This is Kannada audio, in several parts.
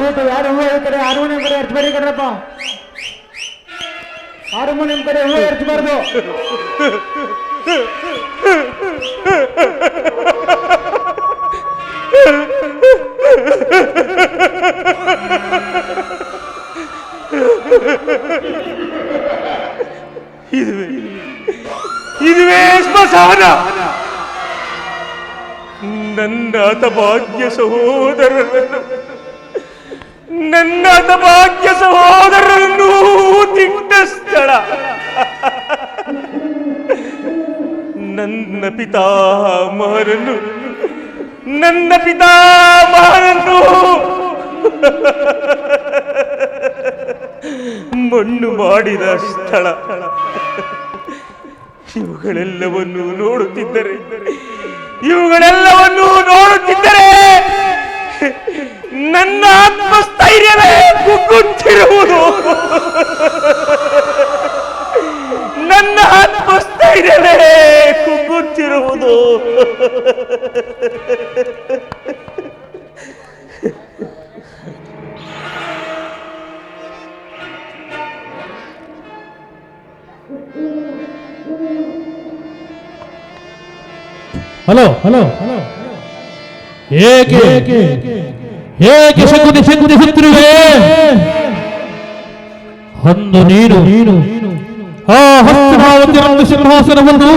ಹೋಯ್ತು. ಯಾರು ಹೂವು ಕಡೆ ಹಾರ್ಮೋನಿಯಂ ಕಡೆ ಹಚ್ಬೇಡಿ ಕಡ್ರಪ್ಪ. ಹಾರ್ಮೋನಿಯಂ ಕಡೆ ಹೂವು ಹಚ್ಚಬಾರ್ದು. ಇದುವೇ ಸ್ಮಶಾನ. ನನ್ನ ಹತಭಾಗ್ಯ ಸಹೋದರರನ್ನು ತಿಂಡ ಸ್ಥಳ. ನನ್ನ ಪಿತಾಮಹರನ್ನು ಮಣ್ಣು ಮಾಡಿದ ಸ್ಥಳ. ಇವುಗಳೆಲ್ಲವನ್ನೂ ನೋಡುತ್ತಿದ್ದರೆ ನನ್ನ ಆತ್ಮಸ್ಥೈರ್ಯವೇ ಕುಗ್ಗುತ್ತಿರುವುದು. ಹಲೋ ಏಕೆ ಶಂಕುತಿರುವೆ? ಅಂದು ನೀನು ಆ ಹಸ್ತನಾವತಿ ಸಿಂಹಾಸನವನ್ನು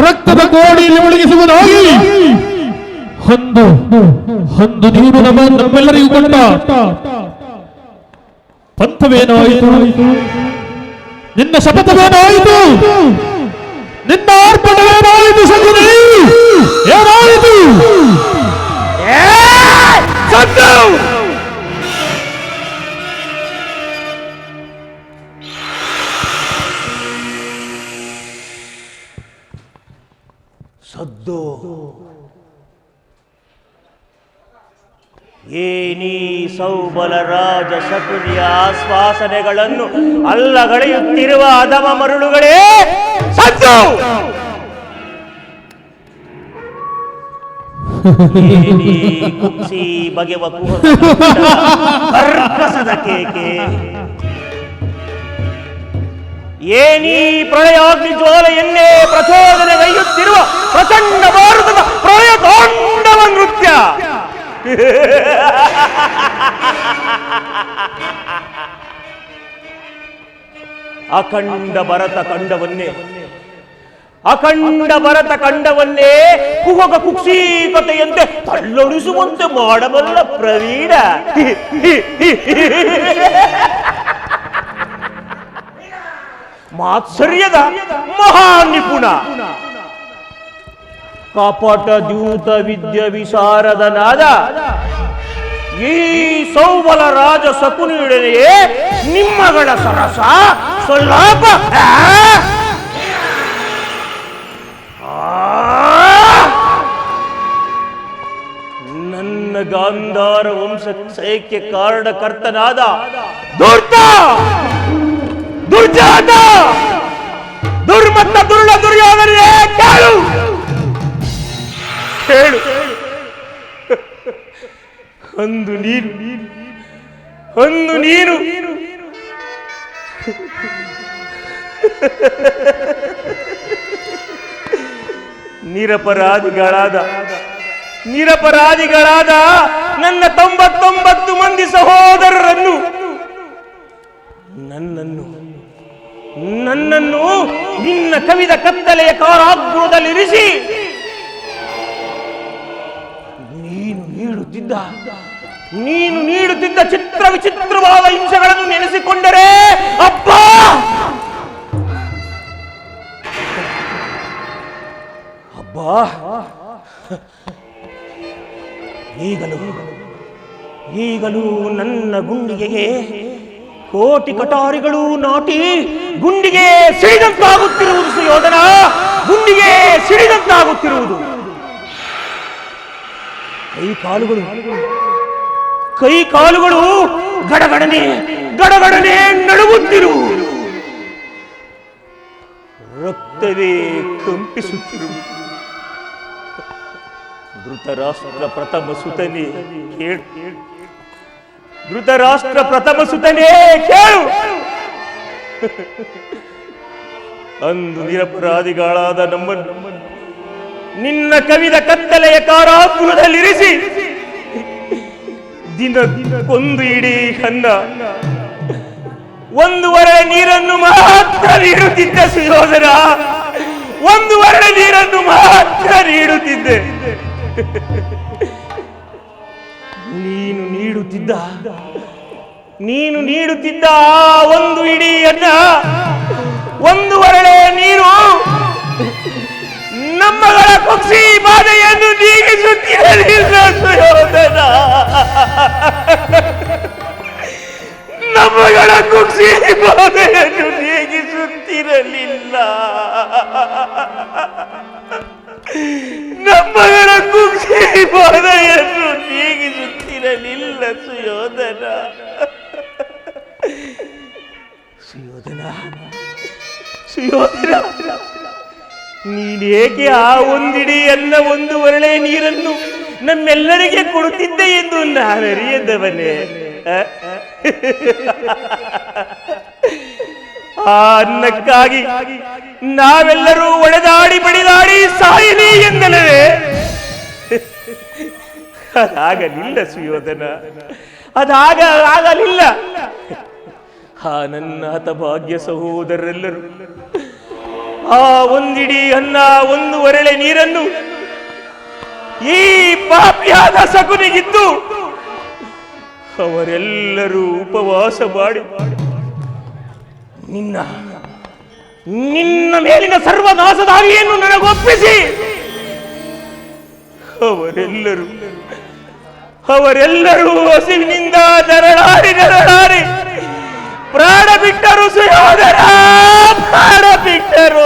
ರಕ್ತದ ಕೋಡಿಯಲ್ಲಿ ಮುಳುಗಿಸುವುದಾಗಿ ಅಂದು ನೀನು ನಮ್ಮೆಲ್ಲರಿಗೂ ಕೊಟ್ಟ ಪಂಥವೇನಾಯಿತು? ನಿನ್ನ ಶಪಥವೇನಾಯಿತು? ನಿನ್ನ ಅರ್ಪಣವೇನಾಯಿತು? ಶಕುನಿ ಏನಾಯಿತು? ಸದ್ದು ಏನೀ ಸೌಬಲ ರಾಜ ಶಕುನಿಯ ಆಶ್ವಾಸನೆಗಳನ್ನು ಅಲ್ಲಗಳೆಯುತ್ತಿರುವ ಅಧಮ ಮರುಳುಗಳೇ ಸದ್ದು. ಕುಕ್ಷಿ ಬಗೆವ ಕರ್ಕಸದ ಕೇಕೆ. ಏನೀ ಪ್ರಳಯಾಗ್ನಿ ಜ್ವಾಲೆಯನ್ನೇ ಪ್ರಚೋದನೆಗೈಯುತ್ತಿರುವ ಪ್ರಚಂಡ ಭಾರತದ ಪ್ರಳಯ ತಾಂಡವ ನೃತ್ಯ. ಅಖಂಡ ಭರತ ಖಂಡವನ್ನೇ ಕುಹಕ ಕುಕ್ಷೀಕತೆಯಂತೆ ತಳ್ಳೊಡಿಸುವಂತೆ ಮಾಡಬಲ್ಲ ಪ್ರವೀಣ. ಮಾತ್ಸರ್ಯದ ಮಹಾನಿಪುಣ. ಕಪಟ ದ್ಯೂತ ವಿದ್ಯ ವಿಶಾರದನಾದ ಈ ಸೌಬಲ ರಾಜ ಶಕುನಿಯೊಡನೆಯೇ ನಿಮ್ಮಗಳ ಸರಸ ಸೊಲ್ಲಾಪ. ನನ್ನ ಗಾಂಧಾರ ವಂಶಕ್ಷಯಕ್ಕೆ ಕಾರಣಕರ್ತನಾದ ದುರ್ಜಾತ ದುರ್ಮತ್ತ ದುರ್ಳ ದುರ್ಯೋಧನೇ ಕೇಳು. ಅಂದು ನೀನು ನಿರಪರಾಧಿಗಳಾದ ನನ್ನ 99 ಮಂದಿ ಸಹೋದರರನ್ನು ನನ್ನನ್ನು ನಿನ್ನ ಕವಿದ ಕತ್ತಲೆಯ ಕಾರಾಗೃಹದಲ್ಲಿರಿಸಿ ನೀನು ನೀಡುತ್ತಿದ್ದ ಚಿತ್ರ ವಿಚಿತ್ರವಾದ ಹಿಂಸೆಗಳನ್ನು ನೆನೆಸಿಕೊಂಡರೆ ಅಪ್ಪ ಈಗಲೂ ನನ್ನ ಗುಂಡಿಗೆಗೆ ಕೋಟಿ ಕಟಾರಿಗಳು ನಾಟಿ ಗುಂಡಿಗೆ ಸಿಡಿದಂತಾಗುತ್ತಿರುವುದು ಸುಯೋಧನ, ಗುಂಡಿಗೆ ಸಿಡಿದಂತಾಗುತ್ತಿರುವುದು. ಕೈ ಕಾಲುಗಳು ಗಡಗಡನೆ ನಡುಗುತ್ತಿರುವುದು. ರಕ್ತವೇ ಕಂಪಿಸುತ್ತಿರುವುದು. ಧೃತರಾಷ್ಟ್ರ ಪ್ರಥಮ ಸುತನೇ ಧೃತರಾಷ್ಟ್ರ ಪ್ರಥಮ ಸುತನೇ ಕೇಳು. ಅಂದು ನಿರಪರಾಧಿಗಳಾದ ನಮ್ಮನ್ನು ನಿನ್ನ ಕವಿದ ಕತ್ತಲೆಯ ಕಾರಾಗೃಹದಲ್ಲಿರಿಸಿ ದಿನಕ್ಕೊಂದು ಇಡೀ ಅನ್ನ ಒಂದು ವರಳೆ ನೀರನ್ನು ಮಾತ್ರ ನೀಡುತ್ತಿದ್ದ ಸುಯೋಧನ, ಒಂದು ವರಳೆ ನೀರನ್ನು ಮಾತ್ರ ನೀಡುತ್ತಿದ್ದೆ. ನೀನು ನೀಡುತ್ತಿದ್ದ ಒಂದು ಇಡೀ ಅನ್ನ, ಒಂದು ವರಳೆ ನೀರು ನಮ್ಮಗಳ ಕುಕ್ಷಿ ಬಾಧೆಯನ್ನು ನೀಗಿಸುತ್ತಿರಲಿಲ್ಲ ಸುಯೋಧನ. ನಮ್ಮಗಳ ಕುಕ್ಷಿ ಬಾಧೆಯನ್ನು ನೀಗಿಸುತ್ತಿರಲಿಲ್ಲ. ನಮ್ಮಗಳ ಕುಕ್ಷಿ ಬಾಧೆಯನ್ನು ನೀಗಿಸುತ್ತಿರಲಿಲ್ಲ ಸುಯೋಧನ. ಸುಯೋಧನ ಸುಯೋಧನ ನೀನೇಕೆ ಆ ಒಂದಿಡೀ ಅನ್ನ ಒಂದು ವರಳೆ ನೀರನ್ನು ನಮ್ಮೆಲ್ಲರಿಗೆ ಕೊಡುತ್ತಿದ್ದೆ ಎಂದು ನಾನು ಅರಿಯದವನೇ. ಆ ಅನ್ನಕ್ಕಾಗಿ ನಾವೆಲ್ಲರೂ ಒಡೆದಾಡಿ ಬಡಿದಾಡಿ ಸಾಯಲಿ ಎಂದಲೇ. ಅದಾಗಲಿಲ್ಲ ಸುಯೋಧನ, ಆಗಲಿಲ್ಲ. ಆ ನನ್ನ ಹತಭಾಗ್ಯ ಸಹೋದರರೆಲ್ಲರೂ ಆ ಒಂದಿಡೀ ಅನ್ನ ಒಂದು ವರಳೆ ನೀರನ್ನು ಈ ಪಾಪಿಯಾದ ಶಕುನಿಗಿದ್ದು ಅವರೆಲ್ಲರೂ ಉಪವಾಸ ಮಾಡಿ ನಿನ್ನ ಮೇಲಿನ ಸರ್ವನಾಶದಾಗಿಯನ್ನು ನನಗೊಪ್ಪಿಸಿ ಅವರೆಲ್ಲರೂ ಹಸಿವಿನಿಂದ ನರಳಾಡಿ ಪ್ರಾಣ ಬಿಟ್ಟರು ಸುಯೋಧನ, ಪ್ರಾಣ ಬಿಟ್ಟರು.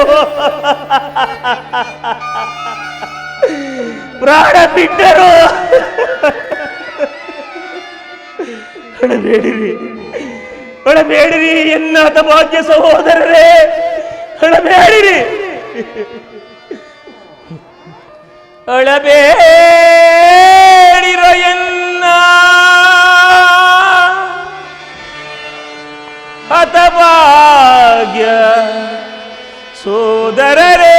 ಅಳಬೇಡಿರಿ ಎನ್ನ ಹತಭಾಗ್ಯ ಸಹೋದರರೇ, ಅಳಬೇಡಿರಿ. ಅಳಬೇಡಿರೋ ಎನ್ನ ಹತಭಾಗ್ಯ ಸೋದರರೇ.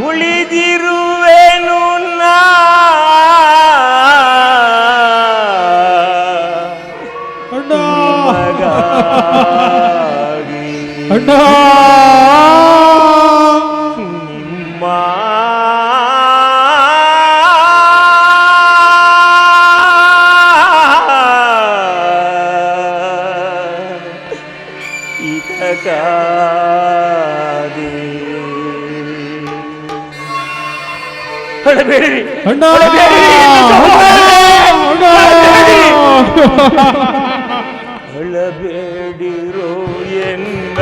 ಉಳಿದಿರುವೆನು ನಾ ಅಣ್ಣ ನಿಮ್ಮ ಅಳಬೇಡಿರಿ, ಅಳಬೇಡಿರೋ ಎನ್ನ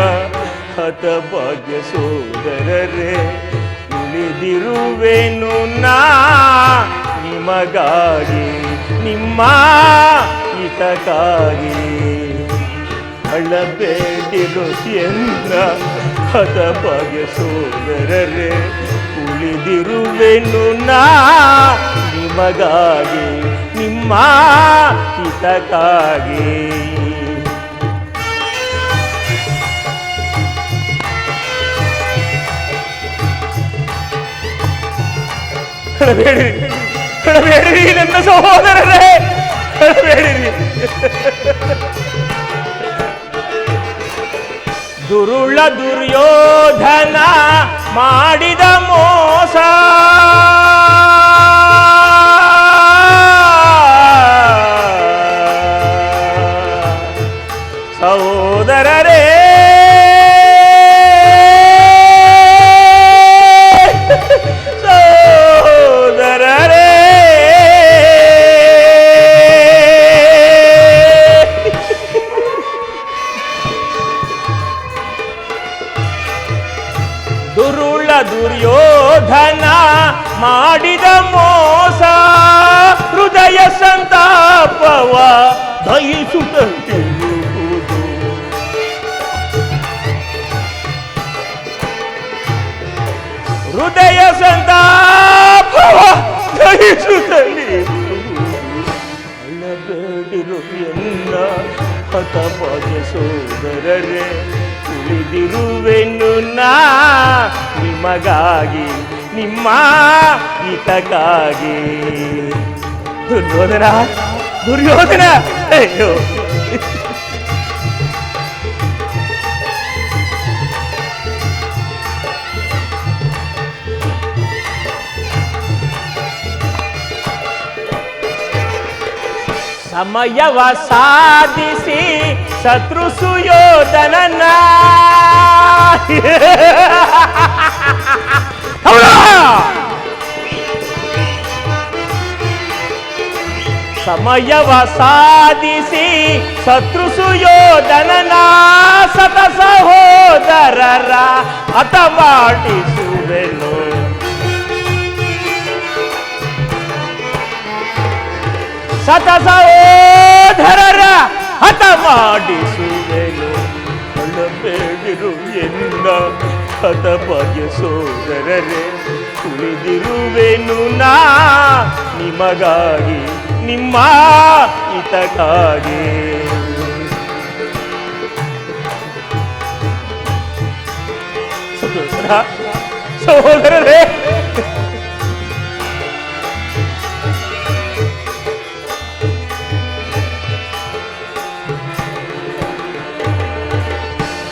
ಹತಭಾಗ್ಯ ಸೋದರರೇ. ಉಳಿದಿರುವೆನು ನಾ ನಿಮಗಾಗಿ, ನಿಮ್ಮ ಹಿತಕ್ಕಾಗಿ. ಅಳಬೇಡಿರೋ ಎನ್ನ ಹತಭಾಗ್ಯ ಸೋದರರೇ. ಉಳಿದಿರುವೆನು ನಾ ನಿಮಗಾಗಿ, ನಿಮ್ಮ ಹಿತಕ್ಕಾಗಿ. ಅಳಬೇಡಿರಿ ನನ್ನ ಸಹೋದರರೇ, ಅಳಬೇಡಿರಿ. ದುರುಳ ದುರ್ಯೋಧನ ಮಾಡಿದ ಮೋಸ, ಸಹೋದರರೇ ದುರ್ಯೋಧನ ಮಾಡಿದ ಮೋಸ, ಹೃದಯ ಸಂತಾಪವ ದಯಿಸುತ್ತಿರುವುದು. ಹೃದಯ ಸಂತಾಪವ ದಹಿಸುತ್ತಲೇ ಅಳಬೇಡಿರು ಎನ್ನ ಹತಭಾಗ್ಯ ಸೋದರರೇ, ಉಳಿದಿರುವೆನು ನಾ ನಿಮಗಾಗಿ, ನಿಮ್ಮ ಹಿತಕ್ಕಾಗಿ. ದುರ್ಯೋಧನ, ದುರ್ಯೋಧನ, ಅಯ್ಯೋ ಸಮಯವ ಸಾಧಿಸಿ ಶತ್ರು ಸುಯೋಧನನ ಸಮಯವ ಸಾಧಿಸಿ ಶತ್ರು ಸುಯೋಧನನ ಸತ ಸಹೋದರರ ಹತ ಮಾಡಿಸುವೆನು. ಸತ ಸಹೋದರರ ಹತ ಮಾಡಿಸುವೆನು. ಅಳಬೇಡಿರು ಎನ್ನ ಹತಭಾಗ್ಯ ಸೋದರರೇ, ಉಳಿದಿರುವೆನು ನಾ ನಿಮಗಾಗಿ, ನಿಮ್ಮ ಹಿತಕ್ಕಾಗಿ. ಸಹೋದರರೇ,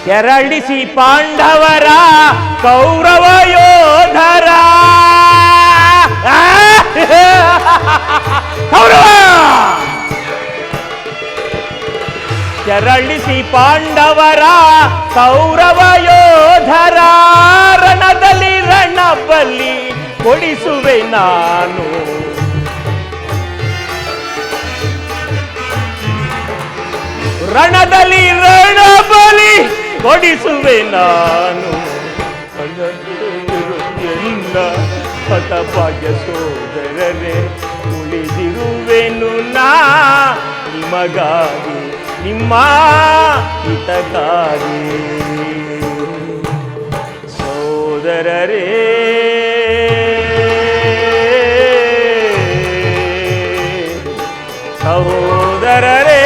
ಕೆರಳಿಸಿ ಪಾಂಡವರ ಕೌರವ ಯೋಧರ ಕೌರವ ಕೆರಳಿಸಿ ಪಾಂಡವರ ಕೌರವ ಯೋಧರ ರಣದಲ್ಲಿ ರಣಬಲಿ ಕೊಡಿಸುವೆ ನಾನು. ರಣದಲ್ಲಿ ರಣಬಲಿ ಕೊಡಿಸುವೆ ನಾನು. ಎಲ್ಲ ಹತಭಾಗ್ಯ ಸೋದರರೇ, ಉಳಿದಿರುವೆನು ನಾ ನಿಮಗಾಗಿ, ನಿಮ್ಮ ಹಿತಕ್ಕಾಗಿ. ಸೋದರರೇ, ಸಹೋದರರೇ,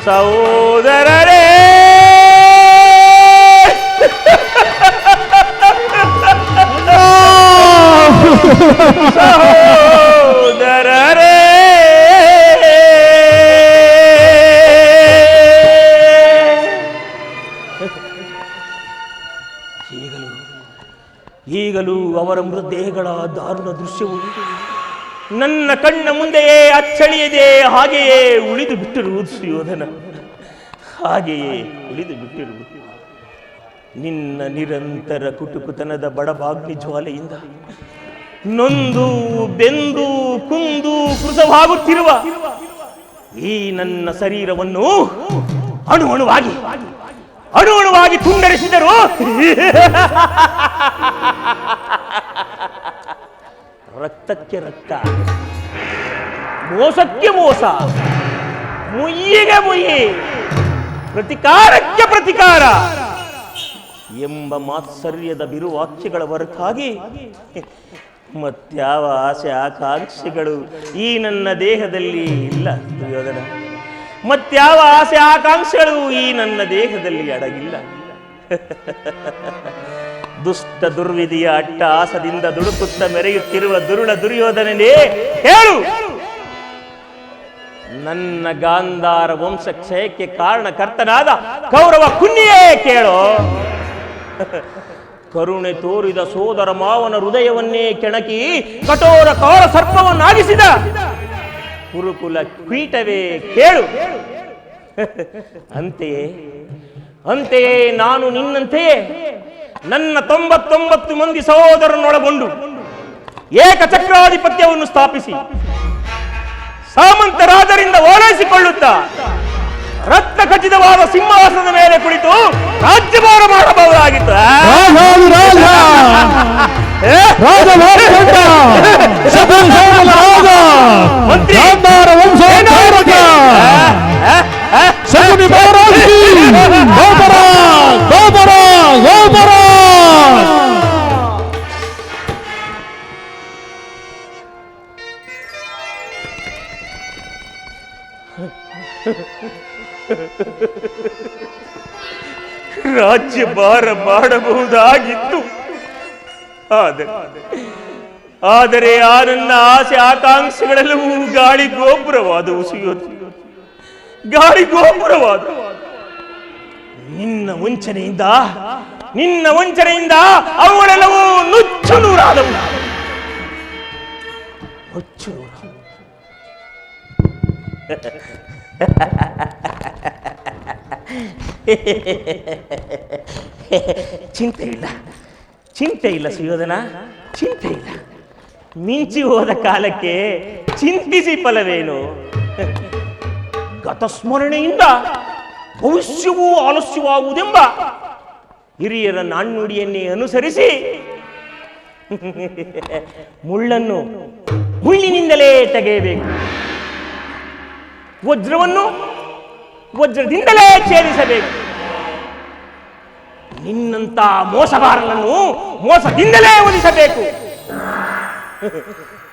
ಸಹೋದರರೇ, ಸಹೋದರರೇ, ಈಗಲೂ ಅವರ ಮೃತದೇಹಗಳ ದಾರುಣ ದೃಶ್ಯವು ನನ್ನ ಕಣ್ಣ ಮುಂದೆಯೇ ಅಚ್ಚಳಿಯದೆ ಹಾಗೆಯೇ ಉಳಿದು ಬಿಟ್ಟಿರುವುದು ಸುಯೋಧನ, ಹಾಗೆಯೇ ಉಳಿದು ಬಿಟ್ಟಿರುವುದು. ನಿನ್ನ ನಿರಂತರ ಕುಟುಕುತನದ ಬಡಬಾಗ್ನಿ ಜ್ವಾಲೆಯಿಂದ ನೊಂದು ಬೆಂದು ಕುಂದು ಕೃಸವಾಗುತ್ತಿರುವ ಈ ನನ್ನ ಶರೀರವನ್ನು ಅಣು ಅಣುವಾಗಿ ತುಂಡರಿಸಿದರು. ರಕ್ತಕ್ಕೆ ರಕ್ತ, ಮೋಸಕ್ಕೆ ಮೋಸ, ಮುಯ್ಯಿಗೆ ಮುಯ್ಯಿ, ಪ್ರತಿಕಾರಕ್ಕೆ ಪ್ರತಿಕಾರ ಎಂಬ ಮಾತ್ಸರ್ಯದ ಬಿರುವಾಕ್ಯಗಳ ಹೊರತಾಗಿ ಮತ್ಯಾವ ಆಸೆ ಆಕಾಂಕ್ಷೆಗಳು ಈ ನನ್ನ ದೇಹದಲ್ಲಿ ಇಲ್ಲ ದುರ್ಯೋಧನ. ಮತ್ಯಾವ ಆಸೆ ಆಕಾಂಕ್ಷೆಗಳು ಈ ನನ್ನ ದೇಹದಲ್ಲಿ ಅಡಗಿಲ್ಲ. ದುಷ್ಟ ದುರ್ವಿಧಿಯ ಅಟ್ಟಹಾಸದಿಂದ ದುಡುಕುತ್ತ ಮೆರೆಯುತ್ತಿರುವ ದುರುಳ ದುರ್ಯೋಧನನೇ ಹೇಳು, ನನ್ನ ಗಾಂಧಾರ ವಂಶ ಕ್ಷಯಕ್ಕೆ ಕಾರಣಕರ್ತನಾದ ಕೌರವ ಕುನ್ನಿಯೇ ಕೇಳೋ. ಕರುಣೆ ತೋರಿದ ಸೋದರ ಮಾವನ ಹೃದಯವನ್ನೇ ಕೆಣಕಿ ಕಠೋರ ಕಾಲ ಸರ್ಪವನ್ನಾಗಿಸಿದ ಕುರುಕುಲ ಕೀಟವೇ ಕೇಳು. ಅಂತೆಯೇ ನಾನು ನಿನ್ನಂತೆಯೇ ನನ್ನ 99 ಮಂದಿ ಸಹೋದರನೊಳಗೊಂಡು ಏಕಚಕ್ರಾಧಿಪತ್ಯವನ್ನು ಸ್ಥಾಪಿಸಿ ಸಾಮಂತರಾದರಿಂದ ಓಲೈಸಿಕೊಳ್ಳುತ್ತಾ ರತ್ನ ಖಚಿತವಾದ ಸಿಂಹಾಸನದ ಮೇಲೆ ಕುಳಿತು ರಾಜ್ಯಭಾರ ಮಾಡಬಹುದಾಗಿತ್ತು. ಮಂತ್ರಿ ರಾಜ್ಯಭಾರ ಮಾಡಬಹುದಾಗಿತ್ತು. ಆದರೆ ಆ ನನ್ನ ಆಸೆ ಆಕಾಂಕ್ಷೆಗಳೆಲ್ಲವೂ ಗಾಳಿ ಗೋಪುರವಾದವು. ಗಾಳಿ ಗೋಪುರವಾದ ನಿನ್ನ ವಂಚನೆಯಿಂದ ಅವುಗಳೆಲ್ಲವೂ ನುಚ್ಚು ನೂರಾದವು. ಚಿಂತೆ ಇಲ್ಲ ಸುಯೋಧನ, ಚಿಂತೆ ಇಲ್ಲ. ಮಿಂಚಿ ಹೋದ ಕಾಲಕ್ಕೆ ಚಿಂತಿಸಿ ಫಲವೇನು? ಗತಸ್ಮರಣೆಯಿಂದ ಭವಿಷ್ಯವೂ ಆಲಸ್ಯವಾಗುವುದೆಂಬ ಹಿರಿಯರ ನಾಣ್ಣುಡಿಯನ್ನೇ ಅನುಸರಿಸಿ ಮುಳ್ಳನ್ನು ಮುಳ್ಳಿನಿಂದಲೇ ತೆಗೆಯಬೇಕು, ವಜ್ರವನ್ನು ವಜ್ರದಿಂದಲೇ ಛೇದಿಸಬೇಕು. ನಿನ್ನಂತ ಮೋಸಗಾರನನ್ನು ಮೋಸದಿಂದಲೇ ಒಲಿಸಬೇಕು.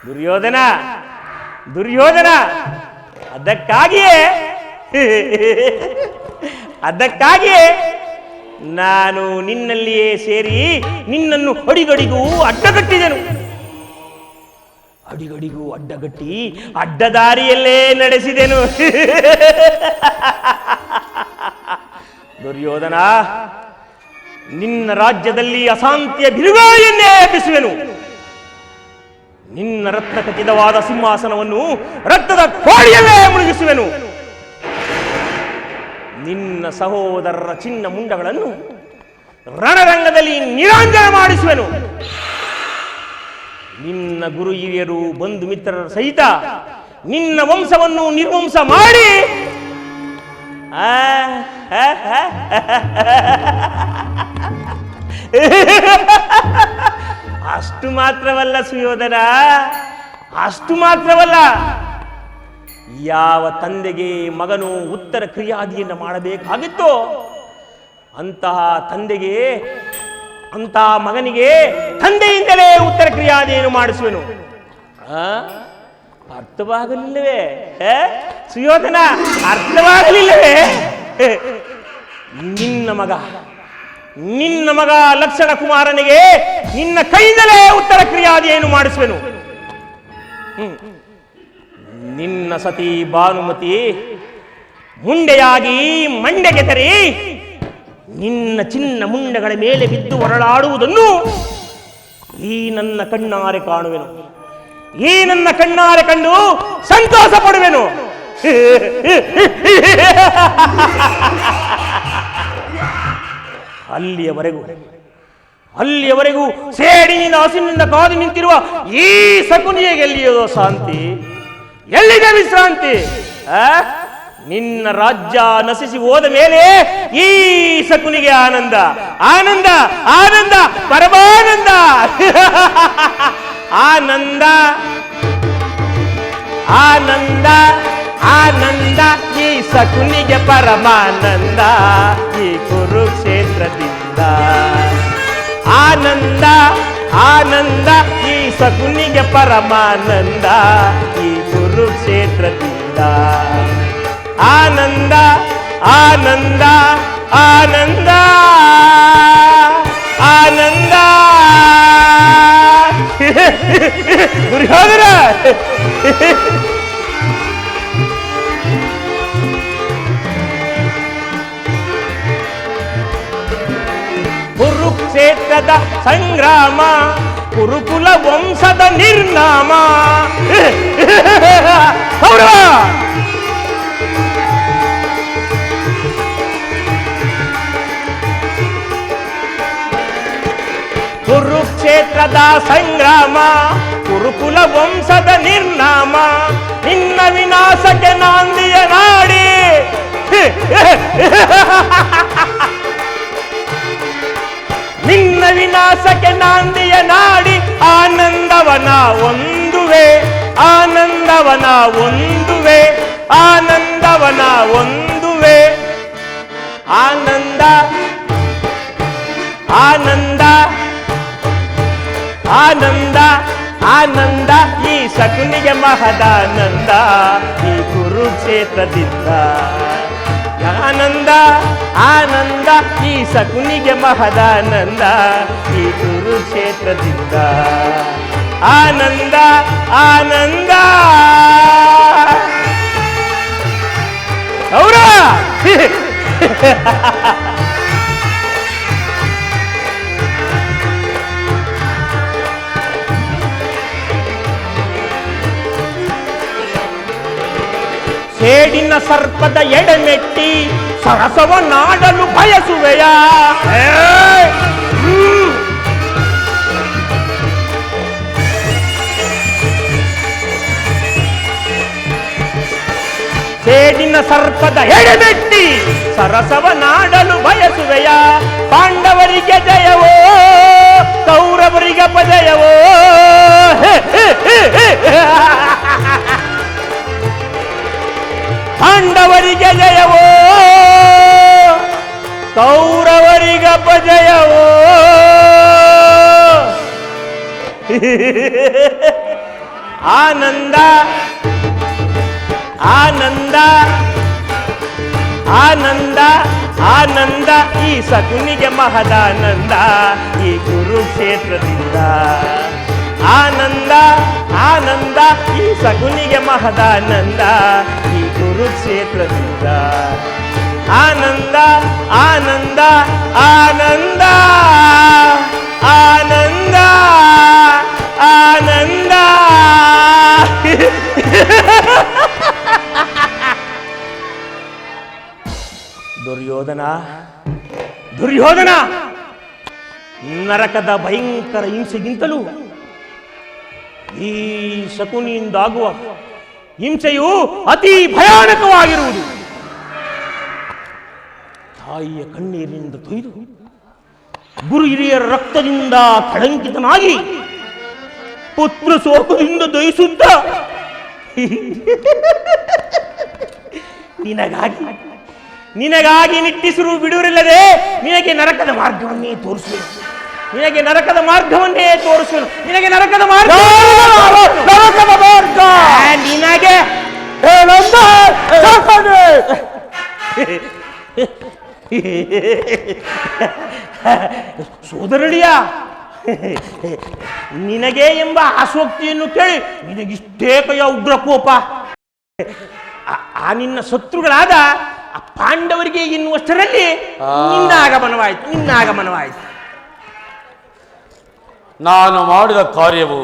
ದುರ್ಯೋಧನ ಅದಕ್ಕಾಗಿಯೇ ನಾನು ನಿನ್ನಲ್ಲಿಯೇ ಸೇರಿ ನಿನ್ನನ್ನು ಅಡಿಗಡಿಗೂ ಅಡ್ಡಗಟ್ಟಿದೆನು. ಅಡ್ಡಗಟ್ಟಿ ಅಡ್ಡದಾರಿಯಲ್ಲೇ ನಡೆಸಿದೆನು. ದುರ್ಯೋಧನ, ನಿನ್ನ ರಾಜ್ಯದಲ್ಲಿ ಅಶಾಂತಿಯ ಬಿರುಗಾಳಿಯನ್ನೇ ಎಬ್ಬಿಸುವೆನು. ನಿನ್ನ ರತ್ನ ಖಚಿತವಾದ ಸಿಂಹಾಸನವನ್ನು ರಕ್ತದ ಕೋಡಿಯಲ್ಲೇ ಮುಳುಗಿಸುವೆನು. ನಿನ್ನ ಸಹೋದರರ ಚಿನ್ನ ಮುಂಡಗಳನ್ನು ರಣರಂಗದಲ್ಲಿ ನಿರಾಂಜನ ಮಾಡಿಸುವೆನು. ನಿನ್ನ ಗುರು ಹಿರಿಯರು ಬಂಧು ಮಿತ್ರರ ಸಹಿತ ನಿನ್ನ ವಂಶವನ್ನು ನಿರ್ವಂಶ ಮಾಡಿ ಅಷ್ಟು ಮಾತ್ರವಲ್ಲ ಸುಯೋಧನ, ಅಷ್ಟು ಮಾತ್ರವಲ್ಲ, ಯಾವ ತಂದೆಗೆ ಮಗನು ಉತ್ತರ ಕ್ರಿಯಾದಿಯನ್ನು ಮಾಡಬೇಕಾಗಿತ್ತೋ ಅಂತಹ ಮಗನಿಗೆ ತಂದೆಯಿಂದಲೇ ಉತ್ತರ ಕ್ರಿಯಾದಿಯನ್ನು ಮಾಡಿಸುವೆನು. ಅರ್ಥವಾಗಲಿಲ್ಲವೇ ಸುಯೋಧನ? ಅರ್ಥವಾಗಲಿಲ್ಲವೇ? ನಿನ್ನ ಮಗ ಲಕ್ಷಣ ಕುಮಾರನಿಗೆ ನಿನ್ನ ಕೈಯಿಂದಲೇ ಉತ್ತರ ಕ್ರಿಯಾದಿಯನ್ನು ಮಾಡಿಸುವೆನು. ನಿನ್ನ ಸತಿ ಭಾನುಮತಿ ಮುಂಡೆಯಾಗಿ ಮಂಡೆಗೆ ತರಿ ನಿನ್ನ ಚಿನ್ನ ಮುಂಡೆಗಳ ಮೇಲೆ ಬಿದ್ದು ಹೊರಳಾಡುವುದನ್ನು ಈ ನನ್ನ ಕಣ್ಣಾರೆ ಕಾಣುವೆನು. ಈ ನನ್ನ ಕಣ್ಣಾರೆ ಕಂಡು ಸಂತೋಷ ಪಡುವೆನು. ಅಲ್ಲಿಯವರೆಗೂ ಸೇಡಿನಿಂದ ಹಸಿನಿಂದ ಕಾದು ನಿಂತಿರುವ ಈ ಶಕುನಿಗೆ ಎಲ್ಲಿಯೋ ಶಾಂತಿ, ಎಲ್ಲಿದೆ ವಿಶ್ರಾಂತಿ? ನಿನ್ನ ರಾಜ್ಯ ನಶಿಸಿ ಹೋದ ಮೇಲೆ ಈ ಶಕುನಿಗೆ ಆನಂದ, ಆನಂದ, ಆನಂದ, ಪರಮಾನಂದ. ಆನಂದ, ಆನಂದ, ಆನಂದ, ಈ ಶಕುನಿಗೆ ಪರಮಾನಂದ ಈ ಕುರುಕ್ಷೇತ್ರದಿಂದ. ಆನಂದ, ಆನಂದ, ಈ ಶಕುನಿಗೆ ಪರಮಾನಂದ ಈ ಕುರುಕ್ಷೇತ್ರದಿಂದ. ಆನಂದ, ಆನಂದ, ಆನಂದ, ಆನಂದ. ದುರ್ಯೋಧನ, ಕುರುಕ್ಷೇತ್ರದ ಸಂಗ್ರಾಮ, ಕುರುಕುಲ ವಂಶದ ನಿರ್ನಾಮ. ಕುರುಕ್ಷೇತ್ರದ ಸಂಗ್ರಾಮ, ಕುರುಕುಲ ವಂಶದ ನಿರ್ನಾಮ. ನಿನ್ನ ವಿನಾಶಕ್ಕೆ ನಾಂದಿಯ ನಾಡಿ, ನಿನ್ನ ವಿನಾಶಕ್ಕೆ ನಾಂದಿಯ ನಾಡಿ. ಆನಂದವನ ಒಂದುವೆ, ಆನಂದವನ ಒಂದುವೆ, ಆನಂದವನ ಒಂದುವೆ. ಆನಂದ, ಆನಂದ, ಆನಂದ, ಆನಂದ, ಈ ಶಕುನಿಗೆ ಮಹದಾನಂದ ಈ ಕುರುಕ್ಷೇತ್ರದಿಂದ. ಆನಂದ ಆನಂದ ಈ ಶಕುನಿಗೆ ಮಹದಾನಂದ ಈ ಕುರುಕ್ಷೇತ್ರದಿಂದ. ಆನಂದ ಆನಂದ ಅವರ ಸೇಡಿನ ಸರ್ಪದ ಎಡೆಮೆಟ್ಟಿ ಸರಸವ ನಾಡಲು ಬಯಸುವೆಯ. ಸೇಡಿನ ಸರ್ಪದ ಎಡೆಮೆಟ್ಟಿ ಸರಸವ ನಾಡಲು ಬಯಸುವೆಯ. ಪಾಂಡವರಿಗೆ ಜಯವೋ ಕೌರವರಿಗೆ ಅಪಜಯವೋ. ಪಾಂಡವರಿಗೆ ಜಯವೋ ಕೌರವರಿಗೆ ಅಪಜಯವೋ. ಆನಂದ ಆನಂದ ಆನಂದ ಆನಂದ ಈ ಶಕುನಿಗೆ ಮಹದಾನಂದ ಈ ಕುರುಕ್ಷೇತ್ರದಿಂದ. ಆನಂದ ಆನಂದ ಈ ಶಕುನಿಗೆ ಮಹದಾನಂದ ಈ ಕುರುಕ್ಷೇತ್ರದಿಂದ. ಆನಂದ ಆನಂದ ಆನಂದ ಆನಂದ ಆನಂದ. ದುರ್ಯೋಧನ ದುರ್ಯೋಧನ, ನರಕದ ಭಯಂಕರ ಹಿಂಸೆಗಿಂತಲೂ ಈ ಶಕುನಿಯಿಂದಾಗುವ ಹಿಂಸೆಯು ಅತಿ ಭಯಾನಕವಾಗಿರುವುದು. ತಾಯಿಯ ಕಣ್ಣೀರಿನಿಂದ ತೊಯ್ದು ಗುರು ಹಿರಿಯರ ರಕ್ತದಿಂದ ಕಳಂಕಿತನಾಗಿ ಪುತ್ರ ಶೋಕದಿಂದ ದಯಿಸುತ್ತ ನಿನಗಾಗಿ ನಿಟ್ಟಿಸಿರು ಬಿಡುವರಿಲ್ಲದೆ ನಿನಗೆ ನರಕದ ಮಾರ್ಗವನ್ನೇ ತೋರಿಸುವೆ. ನಿನಗೆ ನರಕದ ಮಾರ್ಗವನ್ನೇ ತೋರಿಸುವೆನು. ನಿನಗೆ ನರಕದ ಮಾರ್ಗ ನಿನಗೆ ಸೋದರಳಿಯ, ನಿನಗೆ ಎಂಬ ಆಸಕ್ತಿಯನ್ನು ಕೇಳಿ ನಿನಗಿಷ್ಟೇ ಕೈಯ ಉಗ್ರ ಕೋಪ. ಆ ನಿನ್ನ ಶತ್ರುಗಳಾದ ಆ ಪಾಂಡವರಿಗೆ ಎನ್ನುವಷ್ಟರಲ್ಲಿ ನಿನ್ನಾಗಮನವಾಯಿತು. ನಾನು ಮಾಡಿದ ಕಾರ್ಯವು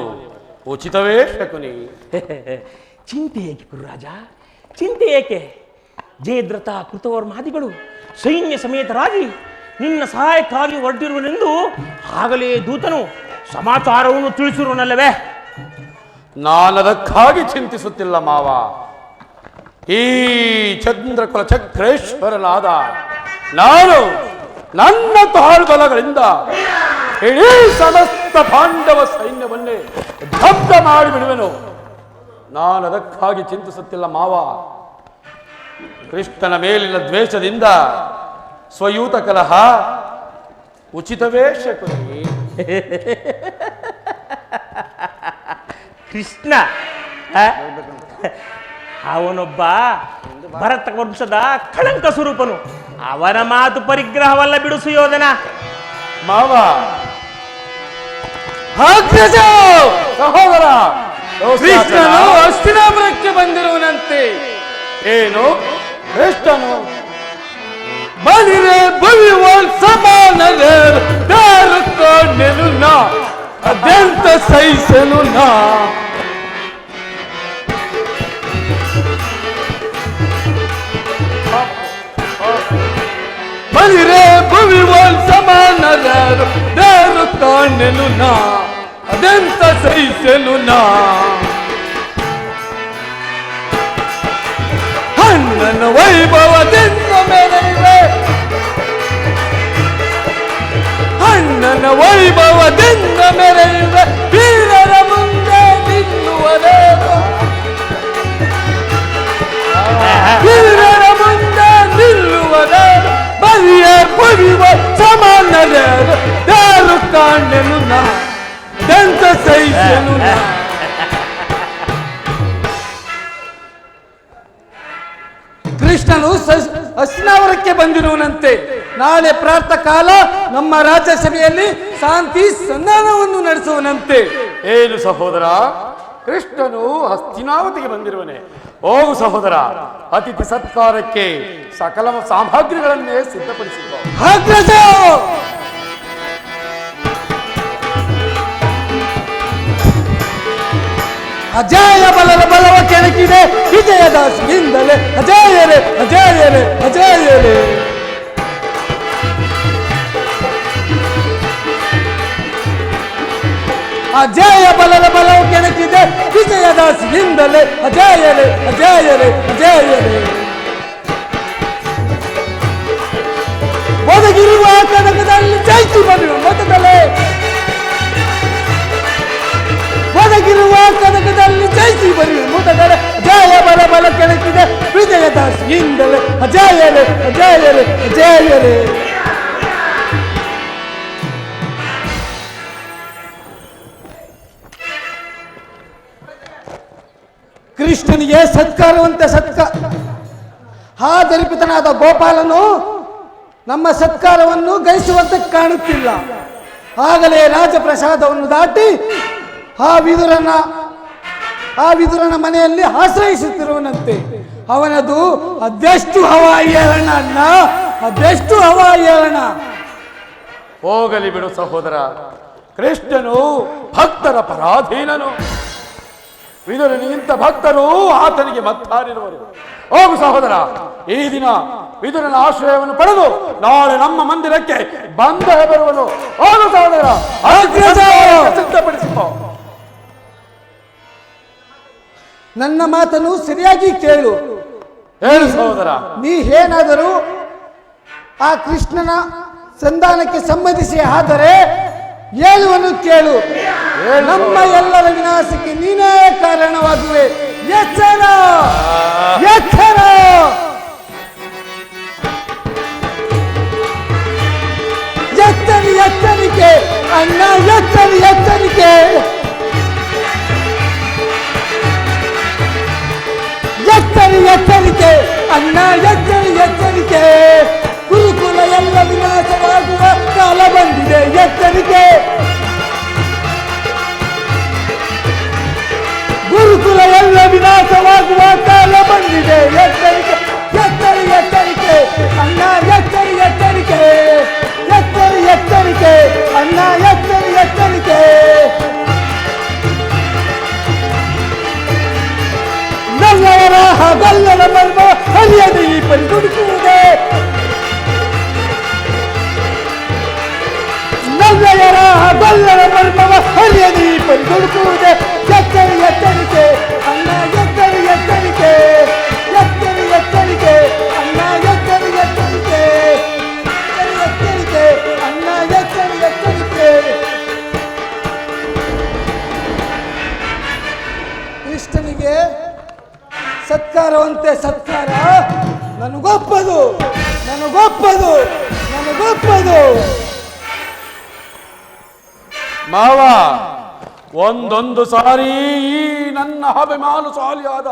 ಉಚಿತವೇ ಶಕುನಿ? ಚಿಂತೆ ಏಕೆ ಗುರುರಾಜ, ಚಿಂತೆ ಏಕೆ? ಜಯದ್ರಥ ಕೃತವರ್ಮಾದಿಗಳು ಸೈನ್ಯ ಸಮೇತರಾಗಿ ನಿನ್ನ ಸಹಾಯಕ್ಕಾಗಿ ಹೊರಟಿರುವನೆಂದು ಆಗಲೇ ದೂತನು ಸಮಾಚಾರವನ್ನು ತಿಳಿಸಿರುವನಲ್ಲವೇ? ನಾನದಕ್ಕಾಗಿ ಚಿಂತಿಸುತ್ತಿಲ್ಲ ಮಾವ. ಈ ಚಂದ್ರಕುಲ ಚಕ್ರೇಶ್ವರನಾದ ನಾನು ನನ್ನ ತಾಳ್ಬಲಗಳಿಂದ ಇಡೀ ಸಮಸ್ತ ಪಾಂಡವ ಸೈನ್ಯವನ್ನೇ ಧಬ್ಧ ಮಾಡಿಬಿಡುವೆನು. ನಾನದಕ್ಕಾಗಿ ಚಿಂತಿಸುತ್ತಿಲ್ಲ ಮಾವ. ಕೃಷ್ಣನ ಮೇಲಿನ ದ್ವೇಷದಿಂದ ಸ್ವಯೂತ ಕಲಹ ಉಚಿತವೇ ಶಕುನಿ? ಕೃಷ್ಣ ಅವನೊಬ್ಬ ಭರತ ವಂಶದ ಕಳಂಕ ಸ್ವರೂಪನು. ಅವನ ಮಾತು ಪರಿಗ್ರಹವಲ್ಲ ಬಿಡು ಸುಯೋಧನ. ಮಾವ, ಸಹೋದರ, ಕೃಷ್ಣನು ಹಸ್ತಿನಾಪುರಕ್ಕೆ ಬಂದಿರುವನಂತೆ. ಏನು ಕೃಷ್ಣನು? ಬಲಿರೆ ಬಲಿವಲ್ ಸಮಾನರೇ ದಾರುಕೊಂಡು ನಾ ಅದೆಂತ ಸಹಿಸಲು ನಾ. ಬಲಿರೆ ಬಲಿವಲ್ ಸಮಾನರೇ ದಾರುಕೊಂಡು ನಾ ಅದೆಂತ ಸಹಿಸಲು ನಾ. ಅಣ್ಣನ ವೈಭವದಿಂದ ಮೆರೆಯುವೆ, ಅಣ್ಣನ ವೈಭವದಿಂದ ಮೆರೆಯುವೆ, ವೀರರ ಮುಂದೆ ನಿಲ್ಲುವರೇನು, ವೀರರ ಮುಂದೆ ನಿಲ್ಲುವರೇನು. ಬಲಿಯೇ ಬಲಿವ ಸಮಾನರೇನು ದಾರು ಕಾಣೆನು ನಾ ದಂತ ಸಹಿಸಲು ನಾ. ಹಸ್ನಾವರಕ್ಕೆ ಬಂದಿರುವನಂತೆ. ನಾಳೆ ಪ್ರಾತಃ ಕಾಲ ನಮ್ಮ ರಾಜ್ಯಸಭೆಯಲ್ಲಿ ಶಾಂತಿ ಸಂಧಾನವನ್ನು ನಡೆಸುವನಂತೆ. ಏನು ಸಹೋದರ, ಕೃಷ್ಣನು ಹಸ್ತಿನಾವತಿಗೆ ಬಂದಿರುವನೆ. ಹೋಗು ಸಹೋದರ, ಅತಿಥಿ ಸತ್ಕಾರಕ್ಕೆ ಸಕಲ ಸಾಮಗ್ರಿಗಳನ್ನೇ ಸಿದ್ಧಪಡಿಸಿಕೊ. ಅಗ್ರಜ! ಅಜೇಯ ಬಲದ ಬಲವ ಕೆಣಕಿದೆ ವಿಜಯದಾಸಿಯಿಂದಲೇ. ಅಜೇಯರೇ ಅಜೇಯರೇ ಅಜೇಯರೇ. ಅಜೇಯ ಬಲದ ಬಲವು ಕೆಣಕಿದೆ ವಿಜಯದಾಸಿಯಿಂದಲೇ. ಅಜೇಯರೇ ಅಜೇಯರೇ ಅಜೇಯರೇ. ಒದಗಿರುವ ಕನಕದಲ್ಲಿ ಜಯಿಸಿ ಬರುವ ಮೊದಲೇ. ಒದಗಿರುವ ಕನಕದಲ್ಲಿ ಜಯಿಸಿ ಬರುವ ಮೊದಲೇ. ಜಯ ಬಲ ಬಲ ಕೆಣಕಿದೆ ವಿಜಯದಾಸಿಯಿಂದಲೇ. ಅಜೇಯರೇ ಅಜೇಯರೇ ಅಜೇಯರೇ. ಕೃಷ್ಣನಿಗೆ ಸತ್ಕಾರವಂತೆ ಹಾದರಿಪಿತನಾದ ಗೋಪಾಲನು ನಮ್ಮ ಸತ್ಕಾರವನ್ನು ಗೈಸುವಂತೆ ಕಾಣುತ್ತಿಲ್ಲ. ಆಗಲೇ ರಾಜಪ್ರಸಾದವನ್ನು ದಾಟಿ ಆ ವಿದುರನ ಮನೆಯಲ್ಲಿ ಆಶ್ರಯಿಸುತ್ತಿರುವನಂತೆ. ಅವನದು ಅದೆಷ್ಟು ಹವಾಯಿಯರಣ ಅಣ್ಣ, ಅದೆಷ್ಟು ಹವಾಯಿಯರಣ. ಹೋಗಲಿ ಬಿಡು ಸಹೋದರ, ಕೃಷ್ಣನು ಭಕ್ತರ ಪರಾಧೀನನು. ವಿದುರನಿಗಿಂತ ಭಕ್ತರು ಆತನಿಗೆ ಮತ್ತಾರಿರುವರು. ಹೋಗು ಸಹೋದರ, ಈ ದಿನ ವಿದುರನ ಆಶ್ರಯವನ್ನು ಪಡೆದು ನಾಳೆ ನಮ್ಮ ಮಂದಿರಕ್ಕೆ ಬಂದ ಬರುವನು. ಹೋಗು ಸಹೋದರ, ಸಿದ್ಧಪಡಿಸಿಕೊ. ನನ್ನ ಮಾತನ್ನು ಸರಿಯಾಗಿ ಕೇಳು. ಹೇಳು ಸಹೋದರ. ನೀ ಏನಾದರೂ ಆ ಕೃಷ್ಣನ ಸಂಧಾನಕ್ಕೆ ಸಂಬಂಧಿಸಿ ಆದರೆ ಹೇಳುವನ್ನು ಕೇಳು. ನಮ್ಮ ಎಲ್ಲರ ವಿನಾಶಕ್ಕೆ ನೀನೇ ಕಾರಣವಾಗುವೆ. ಎಚ್ಚರ ಎಚ್ಚರ. ಎಚ್ಚರಿಕೆ ಅಣ್ಣ, ಎಚ್ಚರಿಕೆ. ಎಚ್ಚರಿಕೆ ಅಣ್ಣ, ಎಚ್ಚರಿಕೆ. ಗುರುಕುಲ ಎಲ್ಲ ವಿನಾಶವಾಗುವ ಕಾಲ ಬಂದಿದೆ. ಎಚ್ಚರಿಕೆ. ಗುರುಕುಲ ಎಲ್ಲ ವಿನಾಶವಾಗುವ ಕಾಲ ಬಂದಿದೆ. ಎಚ್ಚರಿಕೆ ಎಚ್ಚರಿಕೆ ಅಣ್ಣ, ಎಚ್ಚರಿಕೆ. ಎಚ್ಚರಿಕೆ ಅಣ್ಣ, ಎಚ್ಚರಿಕೆ. ನಲ್ಲವರ ಹಗಲ್ಲರ ಮರ್ಮ ಹರಿಯದೆ ಈ ಪರಿ ದುಡುಕುವುದೇ. ನಲ್ಲವರ ಹಗಲ್ಲರ ಮರ್ಮವ ಹರಿಯದೆ ಈ ಪರಿ ದುಡುಕುವುದೇ. ಎಚ್ಚರಿಕೆ ಅಣ್ಣ, ಎಚ್ಚರಿಕೆ. ಎಚ್ಚರಿಕೆ ಅಣ್ಣ, ಎಚ್ಚರಿಕೆ. ಅಣ್ಣ, ಎಚ್ಚರಿಕೆ. ಕೃಷ್ಣನಿಗೆ ಸತ್ಕಾರವಂತೆ ಸತ್ಕಾರ ನನಗೊಪ್ಪದು. ಮಾವ, ಒಂದೊಂದು ಸಾರಿ ಈ ನನ್ನ ಅಭಿಮಾನಶಾಲಿಯಾದ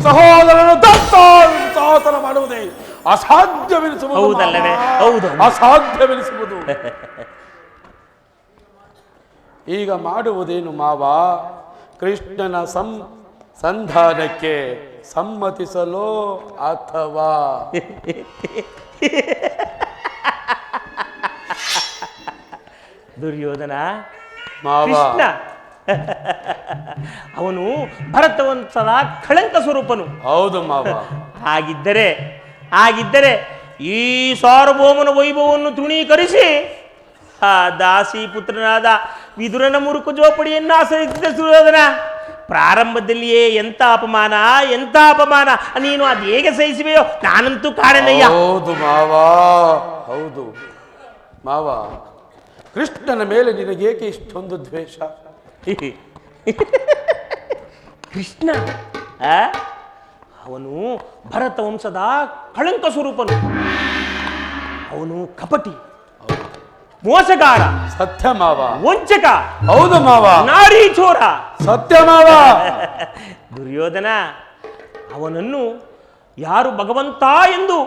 ಸಹೋದರನು ದತ್ತಾಸನ ಮಾಡುವುದೇ ಅಸಾಧ್ಯವೆನಿಸುವುದು. ಹೌದಲ್ಲವೇ? ಹೌದು, ಅಸಾಧ್ಯವೆನಿಸುವುದು. ಈಗ ಮಾಡುವುದೇನು ಮಾವ? ಕೃಷ್ಣನ ಸಂಧಾನಕ್ಕೆ ಸಮ್ಮತಿಸಲೋ ಅಥವಾ ದುರ್ಯೋಧನ ಮಾವ? ಕೃಷ್ಣ ಅವನು ಭರತವಂತದ ಕಳಂಕ ಸ್ವರೂಪನು. ಹೌದು ಮಾವ. ಹಾಗಿದ್ದರೆ ಈ ಸಾರ್ವಭೌಮನ ವೈಭವವನ್ನು ತೃಣೀಕರಿಸಿ ಆ ದಾಸಿ ಪುತ್ರನಾದ ವಿದುರನ ಮುರುಕು ಜೋಪಡಿಯನ್ನು ಆಶ್ರಯಿಸಿದ ದುರ್ಯೋಧನ. ಪ್ರಾರಂಭದಲ್ಲಿಯೇ ಎಂಥ ಅಪಮಾನ ನೀನು ಅದು ಹೇಗೆ ಸಹಿಸುವೆಯೋ ನಾನಂತೂ ಕಾರಣಯ್ಯ. ಹೌದು ಮಾವ, ಹೌದು ಮಾವ. ಕೃಷ್ಣನ ಮೇಲೆ ನಿನಗೇಕೆ ಇಷ್ಟೊಂದು ದ್ವೇಷ? ಕೃಷ್ಣ ಅವನು ಭರತ ವಂಶದ ಕಳಂಕ ಸ್ವರೂಪನು. ಅವನು ಕಪಟಿ, ಮೋಸಗಾರ, ಸತ್ಯ ಮಾವ. ವಂಚಕ, ಹೌದು ಮಾವ. ನಾರಿ ಚೋರ, ಸತ್ಯ ಮಾವ. ದುರ್ಯೋಧನ ಅವನನ್ನು ಯಾರು ಭಗವಂತ ಎಂದು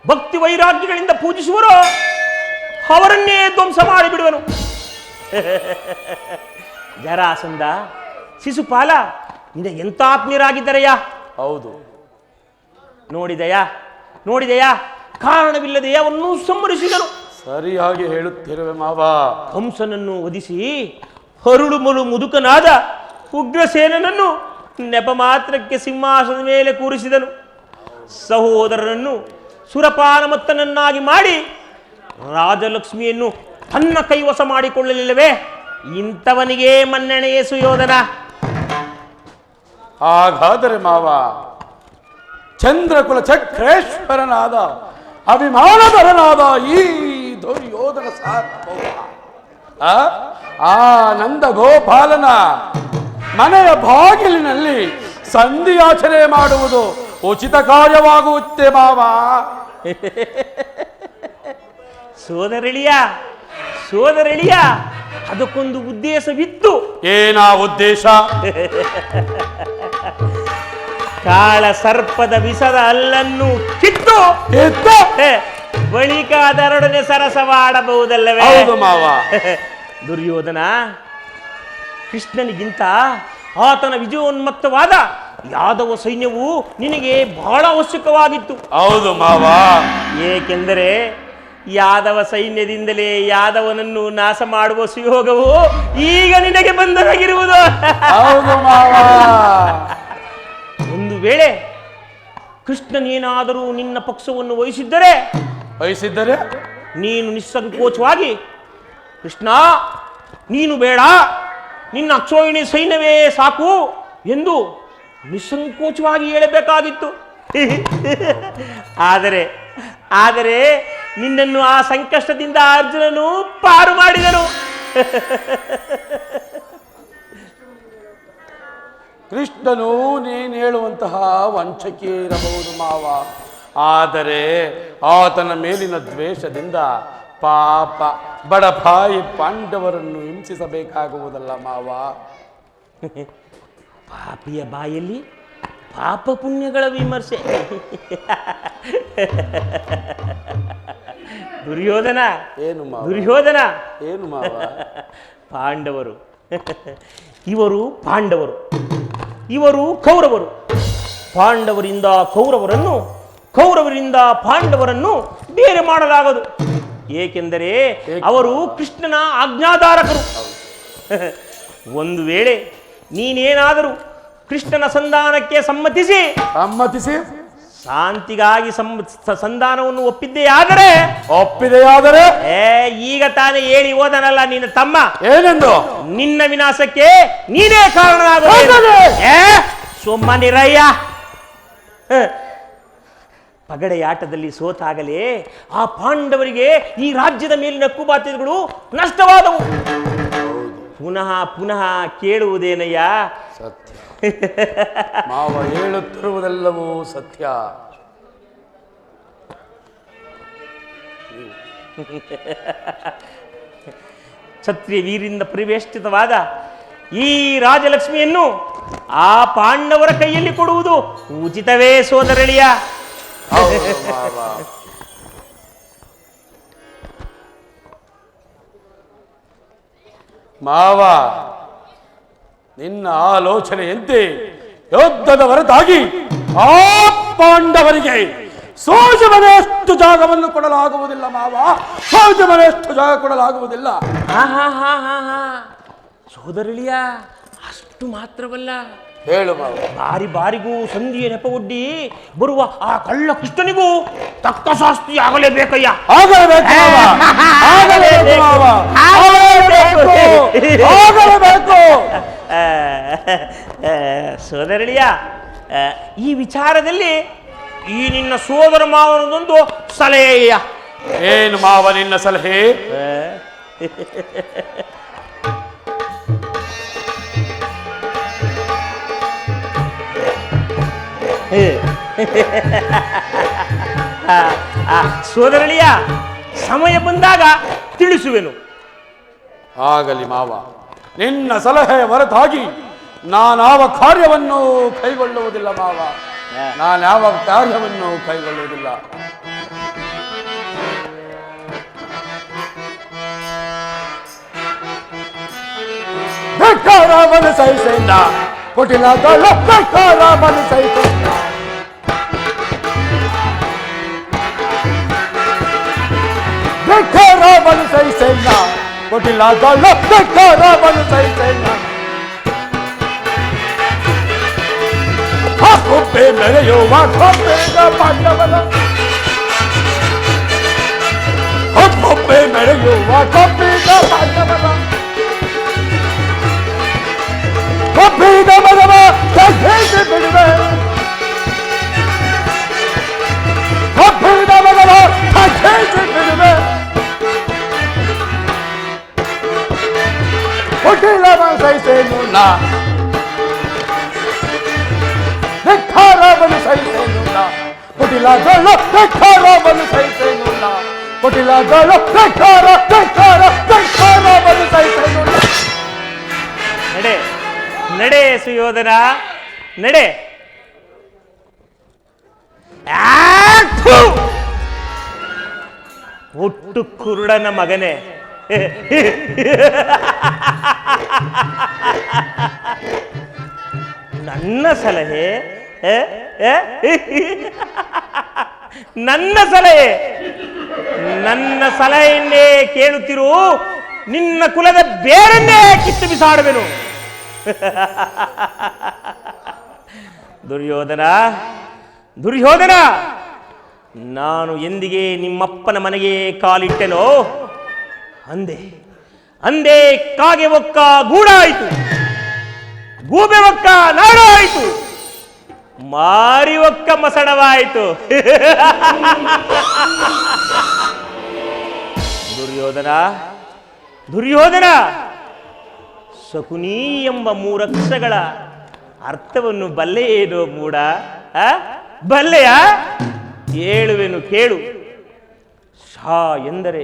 ಭಕ್ತಿ ವೈರಾಗ್ಯಗಳಿಂದ ಪೂಜಿಸುವರೋ ಅವರನ್ನೇ ಧ್ವಂಸ ಮಾಡಿಬಿಡುವನು. ಜರಾಸಂಧ, ಶಿಶುಪಾಲ ನಿನ್ನ ಎಂತ ಆತ್ಮೀಯರಾಗಿದ್ದರಯ್ಯ. ಹೌದು. ನೋಡಿದೆಯಾ ಕಾರಣವಿಲ್ಲದೆ ಅವನ್ನೂ ಸಂಹರಿಸಿದನು. ಸರಿಯಾಗಿ ಹೇಳುತ್ತಿರುವೆ ಮಾವ. ಕಂಸನನ್ನು ವಧಿಸಿ ಹರುಳು ಮುದುಕನಾದ ಉಗ್ರಸೇನನನ್ನು ನೆಪ ಮಾತ್ರಕ್ಕೆ ಸಿಂಹಾಸನದ ಮೇಲೆ ಕೂರಿಸಿದನು. ಸಹೋದರನನ್ನು ಸುರಪಾನಮತ್ತನನ್ನಾಗಿ ಮಾಡಿ ರಾಜಲಕ್ಷ್ಮಿಯನ್ನು ತನ್ನ ಕೈವಶ ಮಾಡಿಕೊಳ್ಳಲಿಲ್ಲವೇ? ಇಂಥವನಿಗೆ ಮನ್ನಣೆಯೇ ಸುಯೋಧನ. ಹಾಗಾದರೆ ಮಾವ, ಚಂದ್ರಕುಲ ಚಕ್ರೇಶ್ವರನಾದ ಅಭಿಮಾನಧರನಾದ ಈ ದುರ್ಯೋಧನ ಸಾರ್ವಭೌಮ ಆ ನಂದ ಗೋಪಾಲನ ಮನೆಯ ಬಾಗಿಲಿನಲ್ಲಿ ಸಂಧಿಯಾಚನೆ ಮಾಡುವುದು ಉಚಿತ ಕಾರ್ಯವಾಗುತ್ತೆ ಮಾವ. ಸೋದರಳಿಯ ಅದಕ್ಕೊಂದು ಉದ್ದೇಶವಿತ್ತು. ಏನಾ ಉದ್ದೇಶ? ಕಾಳ ಸರ್ಪದ ವಿಷದ ಹಲ್ಲನ್ನು ಕಿತ್ತು ಬಳಿಕ ಅದರೊಡನೆ ಸರಸವಾಡಬಹುದಲ್ಲವೇ? ಹೌದು ಮಾವ. ದುರ್ಯೋಧನ, ಕೃಷ್ಣನಿಗಿಂತ ಆತನ ವಿಜಯೋನ್ಮತ್ತವಾದ ಯಾದವ ಸೈನ್ಯವು ನಿನಗೆ ಬಹಳ ಅವಶ್ಯಕವಾಗಿತ್ತು. ಹೌದು ಮಾವ. ಏಕೆಂದರೆ ಯಾದವ ಸೈನ್ಯದಿಂದಲೇ ಯಾದವನನ್ನು ನಾಶ ಮಾಡುವ ಸುಯೋಗವು ಈಗ ನಿನಗೆ ಬಂದರಾಗಿರುವುದು. ಹೌದು ಮಾವ. ಒಂದು ವೇಳೆ ಕೃಷ್ಣನೇನಾದರೂ ನಿನ್ನ ಪಕ್ಷವನ್ನು ವಹಿಸಿದ್ದರೆ ನೀನು ನಿಸ್ಸಂಕೋಚವಾಗಿ, ಕೃಷ್ಣ ನೀನು ಬೇಡ, ನಿನ್ನ ಅಕ್ಷೋಹಿಣಿ ಸೈನ್ಯವೇ ಸಾಕು ಎಂದು ನಿಸ್ಸಂಕೋಚವಾಗಿ ಹೇಳಬೇಕಾಗಿತ್ತು. ಆದರೆ ನಿನ್ನನ್ನು ಆ ಸಂಕಷ್ಟದಿಂದ ಅರ್ಜುನನು ಪಾರು ಮಾಡಿದನು. ಕೃಷ್ಣನು ನೀನು ಹೇಳುವಂತಹ ವಂಚಕೆ ಇರಬಹುದು ಮಾವ. ಆದರೆ ಆತನ ಮೇಲಿನ ದ್ವೇಷದಿಂದ ಪಾಪ ಬಡಪಾಯಿ ಪಾಂಡವರನ್ನು ಹಿಂಸಿಸಬೇಕಾಗುವುದಲ್ಲ ಮಾವ. ಪಾಪಿಯ ಬಾಯಲ್ಲಿ ಪಾಪ ಪುಣ್ಯಗಳ ವಿಮರ್ಶೆ. ದುರ್ಯೋಧನ ಏನು ಮಾವ? ಪಾಂಡವರು ಇವರು ಪಾಂಡವರು, ಇವರು ಕೌರವರು. ಪಾಂಡವರಿಂದ ಕೌರವರನ್ನು, ಕೌರವರಿಂದ ಪಾಂಡವರನ್ನು ಬೇರೆ ಮಾಡಲಾಗದು. ಏಕೆಂದರೆ ಅವರು ಕೃಷ್ಣನ ಆಜ್ಞಾಧಾರಕರು. ಒಂದು ವೇಳೆ ನೀನೇನಾದರೂ ಕೃಷ್ಣನ ಸಂಧಾನಕ್ಕೆ ಸಮ್ಮತಿಸಿ ಶಾಂತಿಗಾಗಿ ಸಂಧಾನವನ್ನು ಒಪ್ಪಿದೆಯಾದರೆ ಈಗ ತಾನೇ ಹೇಳಿ ಹೋದನಲ್ಲ ನಿನ್ನ ತಮ್ಮ, ಏನೆಂದು? ನಿನ್ನ ವಿನಾಶಕ್ಕೆ ನೀನೇ ಕಾರಣನಾಗ. ಸುಮ್ಮನಿರಯ್ಯ. ಪಗಡೆಯಾಟದಲ್ಲಿ ಸೋತಾಗಲೇ ಆ ಪಾಂಡವರಿಗೆ ಈ ರಾಜ್ಯದ ಮೇಲಿನ ಹಕ್ಕುಬಾಧ್ಯತೆಗಳು ನಷ್ಟವಾದವು. ಪುನಃ ಪುನಃ ಕೇಳುವುದೇನಯ್ಯ? ಸತ್ಯ ಮಾವ, ಹೇಳುತ್ತಿರುವುದೆಲ್ಲವೂ ಸತ್ಯ. ಕ್ಷತ್ರಿಯ ವೀರಿಂದ ಪರಿವೇಷ್ಟಿತವಾದ ಈ ರಾಜಲಕ್ಷ್ಮಿಯನ್ನು ಆ ಪಾಂಡವರ ಕೈಯಲ್ಲಿ ಕೊಡುವುದು ಉಚಿತವೇ ಸೋದರಳಿಯ? ಮಾವ, ನಿನ್ನ ಆಲೋಚನೆಯಂತೆ ಯುದ್ಧದ ಹೊರತಾಗಿ ಆ ಪಾಂಡವರಿಗೆ ಸೋಜಮನೆಯಷ್ಟು ಜಾಗವನ್ನು ಕೊಡಲಾಗುವುದಿಲ್ಲ ಮಾವ. ಸೋಜಮನೆಯಷ್ಟು ಜಾಗ ಕೊಡಲಾಗುವುದಿಲ್ಲ. ಸೋದರಳಿಯ, ಅಷ್ಟು ಮಾತ್ರವಲ್ಲ, ಹೇಳು ಮಾವ. ಬಾರಿಗೂ ಸಂಧಿಯ ನೆಪವೊಡ್ಡಿ ಬರುವ ಆ ಕಳ್ಳ ಕೃಷ್ಣನಿಗೂ ತಕ್ಕ ಶಾಸ್ತಿ ಆಗಲೇಬೇಕಯ್ಯ. ಸೋದರಳಿಯ, ಈ ವಿಚಾರದಲ್ಲಿ ಈ ನಿನ್ನ ಸೋದರ ಮಾವನದೊಂದು ಸಲಹೆಯ. ಏನು ಮಾವ ನಿನ್ನ ಸಲಹೆ? ಸೋದರಳಿಯ, ಸಮಯ ಬಂದಾಗ ತಿಳಿಸುವೆನು. ಆಗಲಿ ಮಾವ. ನಿನ್ನ ಸಲಹೆಯ ಹೊರತಾಗಿ ನಾನಾವ ಕಾರ್ಯವನ್ನು ಕೈಗೊಳ್ಳುವುದಿಲ್ಲ ಮಾವ. ನಾನ್ಯಾವ ಕಾರ್ಯವನ್ನು ಕೈಗೊಳ್ಳುವುದಿಲ್ಲ. ಧಿಕ್ಕಾರವನ್ನು ಸಹಿಸೇನ ಕುಟಿಲದೊಳ ಧಿಕ್ಕಾರವನ್ನು ಸಹಿಸೇನ ಧಿಕ್ಕಾರವನ್ನು ಸಹಿಸೇನ ಕುಟಿಲದೊಳ ಧಿಕ್ಕಾರವನ್ನು ಸಹಿಸೇನ ಕೊಬ್ಬೆ ಮೆರೆಯುವ ಕೊಬ್ಬೆಗ ಪಾಂಡವನ ಕೊಬ್ಬೆ ಮೆರೆಯುವ ಕೊಬ್ಬೆಗ ಪಾಂಡವನ ಕೊಬ್ಬಿದ ಮರವ ತಗ್ಗಿಸಿ ಬಿಡುವೆ ಕೊಬ್ಬಿದ ಮರವ ತಗ್ಗಿಸಿ ಬಿಡುವೆ ಕುಟಿಲವ ಸಹಿಸೇನು ನಾ ಧಿಕ್ಕಾರವನ್ನು ಸಹಿಸೇನು ನಾ ಕುಟಿಲದೊಳ ಧಿಕ್ಕಾರವನ್ನು ಸಹಿಸೇನು ನಾ ಕುಟಿಲದೊಳ ಧಿಕ್ಕಾರವನ್ನು ಸಹಿಸೇನು ನಾ. ನಡೆ ನಡೆ ಸುಯೋಧನ ನಡೆ. ಹುಟ್ಟು ಕುರುಡನ ಮಗನೇ, ನನ್ನ ಸಲಹೆ ನನ್ನ ಸಲಹೆ ನನ್ನ ಸಲಹೆಯನ್ನೇ ಕೇಳುತ್ತಿರು. ನಿನ್ನ ಕುಲದ ಬೇರನ್ನೇ ಕಿತ್ತು ಬಿಸಾಡುವೆನು. ದುರ್ಯೋಧನ ದುರ್ಯೋಧನ, ನಾನು ಎಂದಿಗೆ ನಿಮ್ಮಪ್ಪನ ಮನೆಗೆ ಕಾಲಿಟ್ಟೆನೋ ಅಂದೆ ಅಂದೇ ಕಾಗೆ ಒಕ್ಕ ಗೂಡಾಯಿತು, ಗೂಬೆ ಒಕ್ಕ ನಾಡಾಯಿತು, ಮಾರಿ ಒಕ್ಕ ಮಸಣವಾಯಿತು. ದುರ್ಯೋಧನ ದುರ್ಯೋಧನ, ಶಕುನಿ ಎಂಬ ಮೂರಕ್ಷರಗಳ ಅರ್ಥವನ್ನು ಬಲ್ಲೆಯೇನೋ ಮೂಡ? ಬಲ್ಲೆಯ? ಹೇಳುವೆನು ಕೇಳು. ಶಾ ಎಂದರೆ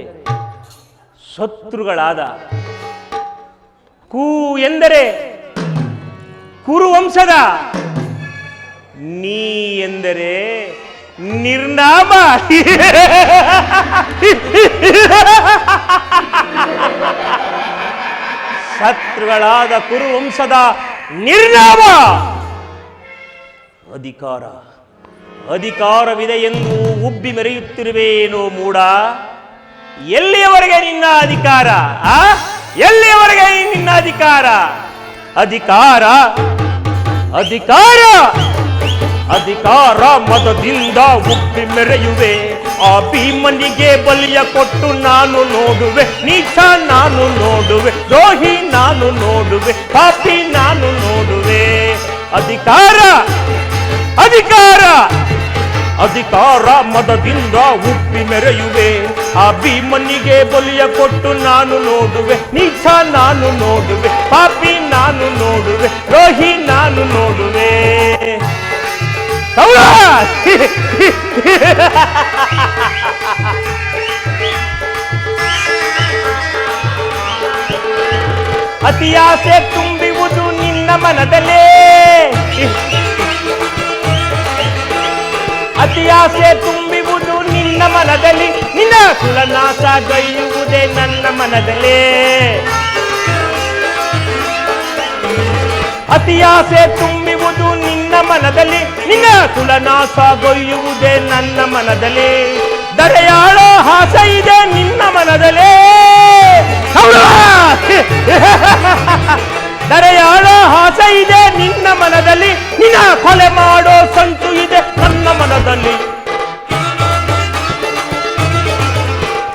ಶತ್ರುಗಳಾದ, ಕು ಎಂದರೆ ಕುರುವಂಶದ, ನೀ ಎಂದರೆ ನಿರ್ನಾಮ. ಶತ್ರುಗಳಾದ ಕುರುವಂಶದ ನಿರ್ನಾಮ. ಅಧಿಕಾರವಿದೆ ಎಂದು ಉಬ್ಬಿ ಮೆರೆಯುತ್ತಿರುವೇನೋ ಮೂಡ? ಎಲ್ಲಿಯವರೆಗೆ ನಿನ್ನ ಅಧಿಕಾರ? ಎಲ್ಲಿಯವರೆಗೆ ನಿನ್ನ ಅಧಿಕಾರ? ಅಧಿಕಾರ ಅಧಿಕಾರ ಅಧಿಕಾರ ಮದದಿಂದ ಉಬ್ಬಿ ಮೆರೆಯುವೆ. ಆ ಭೀಮನಿಗೆ ಬಲಿಯ ಕೊಟ್ಟು ನಾನು ನೋಡುವೆ. ನೀಚ ನಾನು ನೋಡುವೆ, ದ್ರೋಹಿ ನಾನು ನೋಡುವೆ, ಪಾಪಿ ನಾನು ನೋಡುವೆ. ಅಧಿಕಾರ ಅಧಿಕಾರ ಅಧಿಕಾರ ಮದದಿಂದ ಉಬ್ಬಿ ಮೆರೆಯುವೆ. ಆ ಭೀಮನಿಗೆ ಬಲಿಯ ಕೊಟ್ಟು ನಾನು ನೋಡುವೆ. ನೀಚ ನಾನು ನೋಡುವೆ, ಪಾಪಿ ನಾನು ನೋಡುವೆ, ದ್ರೋಹಿ ನಾನು ನೋಡುವೆ. ಅತಿಯಾಸೆ ತುಂಬಿರುವುದು ನಿನ್ನ ಮನದಲ್ಲೇ, ಅತಿಯಾಸೆ ತುಂಬಿರುವುದು ನಿನ್ನ ಮನದಲ್ಲಿ, ನಿನ್ನ ಕುಲನಾಶ ಗೈಯುವುದೇ ನನ್ನ ಮನದಲ್ಲೇ. ಅತಿಯಾಸೆ ತುಂಬಿರುವುದು ನಿನ್ನ ಮನದಲ್ಲಿ, ನಿನ್ನ ಕುಲನಾಶಗೊಯ್ಯುವುದೇ ನನ್ನ ಮನದಲ್ಲಿ. ದರೆಯಾಳೋ ಆಸೆ ಇದೆ ನಿನ್ನ ಮನದಲ್ಲಿ, ದರೆಯಾಳೋ ಆಸೆ ಇದೆ ನಿನ್ನ ಮನದಲ್ಲಿ. ನಿನ್ನ ಕೊಲೆ ಮಾಡೋ ಸಂಚು ಇದೆ ನನ್ನ ಮನದಲ್ಲಿ,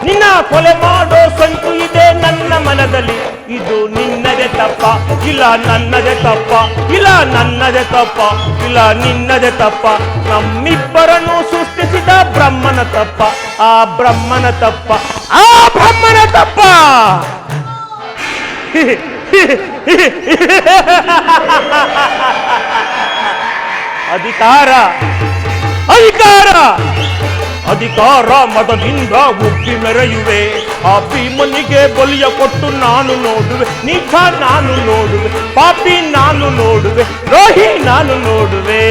ನಿನ್ನ ಕೊಲೆ ಮಾಡೋ ಸಂಚು ಇದೆ ನನ್ನ ಮನದಲ್ಲಿ. ಇದು ನಿನ್ನದೇ ತಪ್ಪ, ಇಲ್ಲ ನನ್ನದೇ ತಪ್ಪ, ಇಲ್ಲ ನನ್ನದೇ ತಪ್ಪ, ಇಲ್ಲ ನಿನ್ನದೇ ತಪ್ಪ. ನಮ್ಮಿಬ್ಬರನ್ನು ಸೃಷ್ಟಿಸಿದ ಬ್ರಹ್ಮನ ತಪ್ಪ, ಆ ಬ್ರಹ್ಮನ ತಪ್ಪ, ಆ ಬ್ರಹ್ಮನ ತಪ್ಪ. ಅಧಿಕಾರ ಅಧಿಕಾರ ಅಧಿಕಾರ ಮದದಿಂದ ಉಬ್ಬಿ ಮೆರೆಯುವೆ. ಆ ಭೀಮನಿಗೆ ಬಲಿಯ ಕೊಟ್ಟು ನಾನು ನೋಡುವೆ. ನೀಚ ನಾನು ನೋಡುವೆ, ಪಾಪಿ ನಾನು ನೋಡುವೆ, ದ್ರೋಹಿ ನಾನು ನೋಡುವೆ.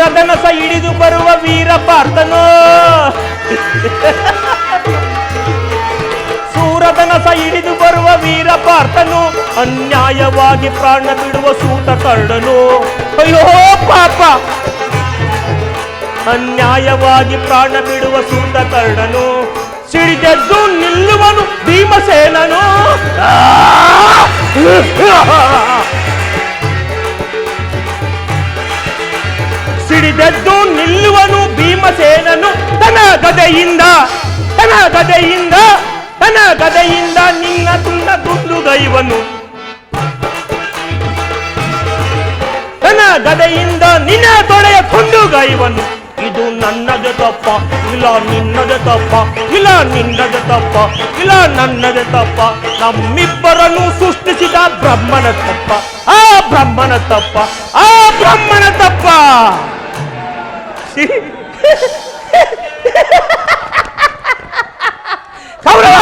ಸೂರಧನಸ ಹಿಡಿದು ಬರುವ ವೀರ ಪಾರ್ಥನೋ ಸೂರಧನಸ ಹಿಡಿದು ಬರುವ ವೀರ ಪಾರ್ಥನು ಅನ್ಯಾಯವಾಗಿ ಪ್ರಾಣ ಬಿಡುವ ಸೂತ ಕರ್ಣನು ಅಯ್ಯೋ ಪಾಪ ಅನ್ಯಾಯವಾಗಿ ಪ್ರಾಣ ಬಿಡುವ ಸೂತ ಕರ್ಣನು ಸಿಡಿದೆದ್ದು ನಿಲ್ಲುವನು ಭೀಮಸೇನನು ಸಿಡಿದೆದ್ದು ನಿಲ್ಲುವನು ಭೀಮಸೇನನು ತನ ಗದೆಯಿಂದ ನಿನ್ನ ದುಂದುಗೈವನು ತನ ಗದೆಯಿಂದ ನಿನ್ನ ತೊಡೆಯ ಕೊಂಡುಗೈವನು ಇದು ನನ್ನದೇ ತಪ್ಪ ಇಲ್ಲ ನಿನ್ನದೇ ತಪ್ಪ ಇಲ್ಲ ನಿನ್ನದೇ ತಪ್ಪ ಇಲ್ಲ ನನ್ನದೇ ತಪ್ಪ ನಮ್ಮಿಬ್ಬರನ್ನು ಸೃಷ್ಟಿಸಿದ ಬ್ರಹ್ಮನ ತಪ್ಪ ಆ ಬ್ರಹ್ಮನ ತಪ್ಪ ಆ ಬ್ರಹ್ಮನ ತಪ್ಪ ಕೌರವ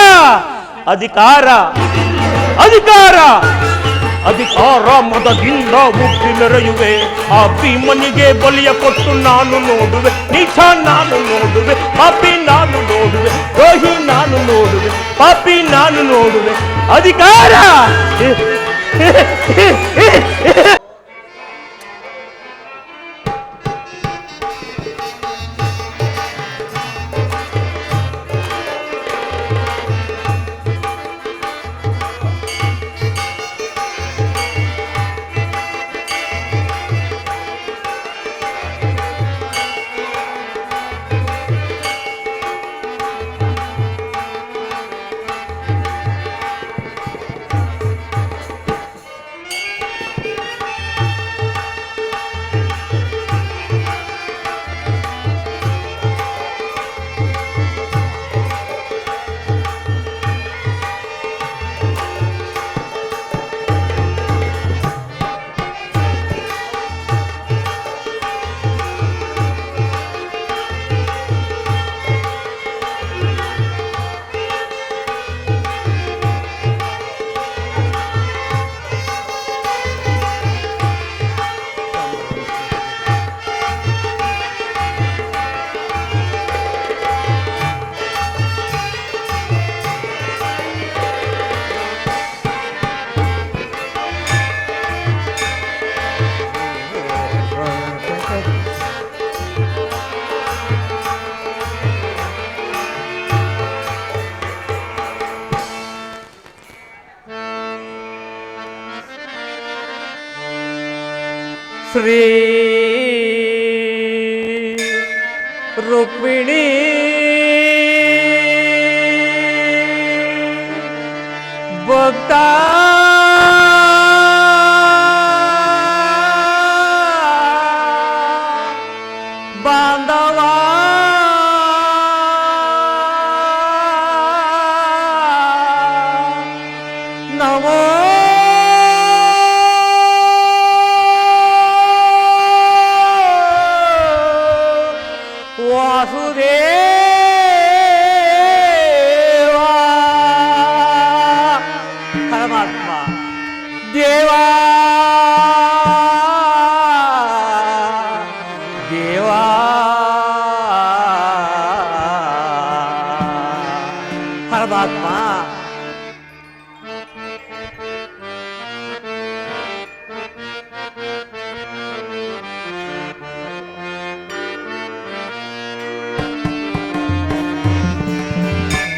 ಅಧಿಕಾರ ಮದದಿಂದ ಮುಟ್ಟಿ ಮೆರೆಯುವೆ ಆ ಭೀಮನಿಗೆ ಬಲಿಯ ಕೊಟ್ಟು ನಾನು ನೋಡುವೆ ನೀಚ ನಾನು ನೋಡುವೆ ಪಾಪಿ ನಾನು ನೋಡುವೆ ದ್ರೋಹಿ ನಾನು ನೋಡುವೆ ಪಾಪಿ ನಾನು ನೋಡುವೆ ಅಧಿಕಾರ ಶ್ರೀ ರುಕ್ಮಿಣಿ ಭಕ್ತ ಬಾಂಧವ ನಮೋ ವಾಸುದೇವಾ ಪರಮಾತ್ಮ ದೇವಾ ದೇವಾ ಪರಮಾತ್ಮ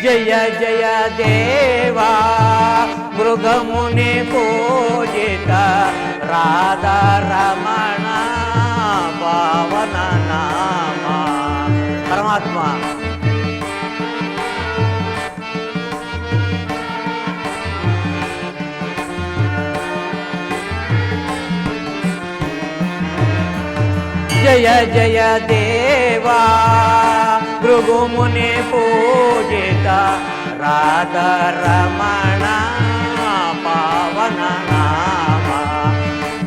ಜಯ ಜಯ ದೇವಾ ಮೃಗಮುನಿ ಪೂಜಿತ ರಾಧಾ ರಮಣ ಪಾವನ ನಾಮ ಪರಮಾತ್ಮ ಜಯ ಜಯ ದೇವಾ ಭೃಗುಮುನಿ ಪೂಜಿತ ರಾಧಾ ರಮಣ ಪಾವನ ನಾಮ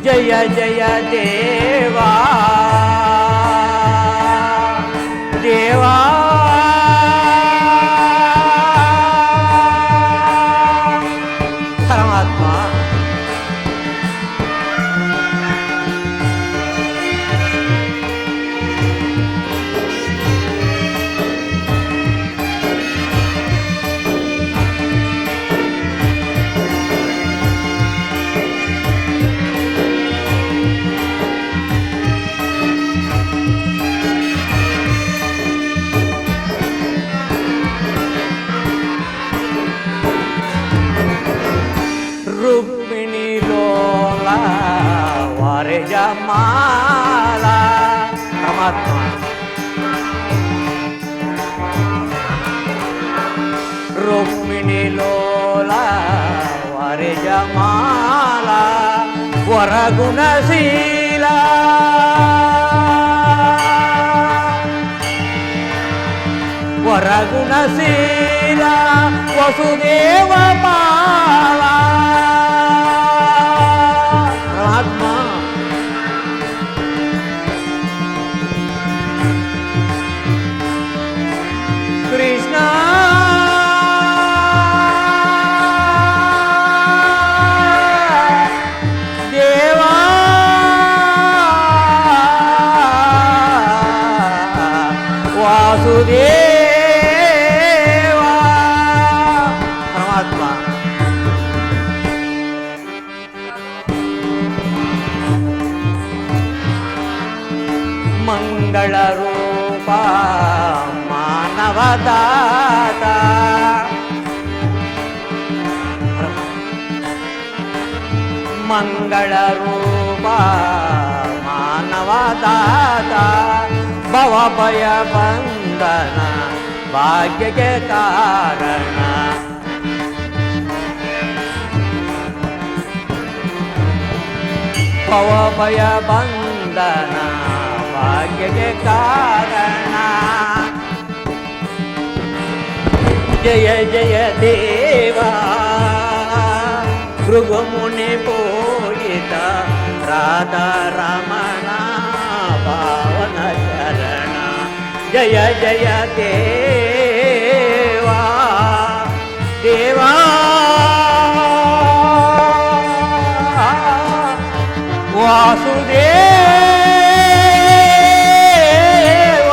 ಜಯ ಜಯ ದೇವಾ ದೇವಾ ಪರಮಾತ್ಮ ಪರಮಾತ್ಮ. ರುಕ್ಮಿಣಿ ಲೋಲ ವರಜಮಾಲ ವರಗುಣಶೀಲ ವರಗುಣಶೀಲ ವಸುದೇವ ಮಾಲ. ಪರಮಾತ್ಮ ಕೃಷ್ಣ ದೇವಾ ವಾಸುದೇವ. ಪರಮಾತ್ಮ ಮಂಗಳ ರೂಪ ಮಾನವದಾತ ಮಂಗಳ ರೂಪ ಮಾನವದಾತ ಭವಭಯ ಬಂಧನ ಭಾಗ್ಯಕ್ಕೆ ಕಾರಣ. ಭವಭಯ ಬಂಧನ ಭಾಗ್ಯಕ್ಕೆ ಕಾರಣ. ಜಯ ಜಯ ದೇವಾ ಭೃಗುಮುನಿ ಪೂಜಿತ ರಾಧಾ ರಮಣ ಪಾವನ ಶರಣ. ಜಯ ಜಯ ದೇವಾ ದೇವಾ ವಾಸುದೇವ.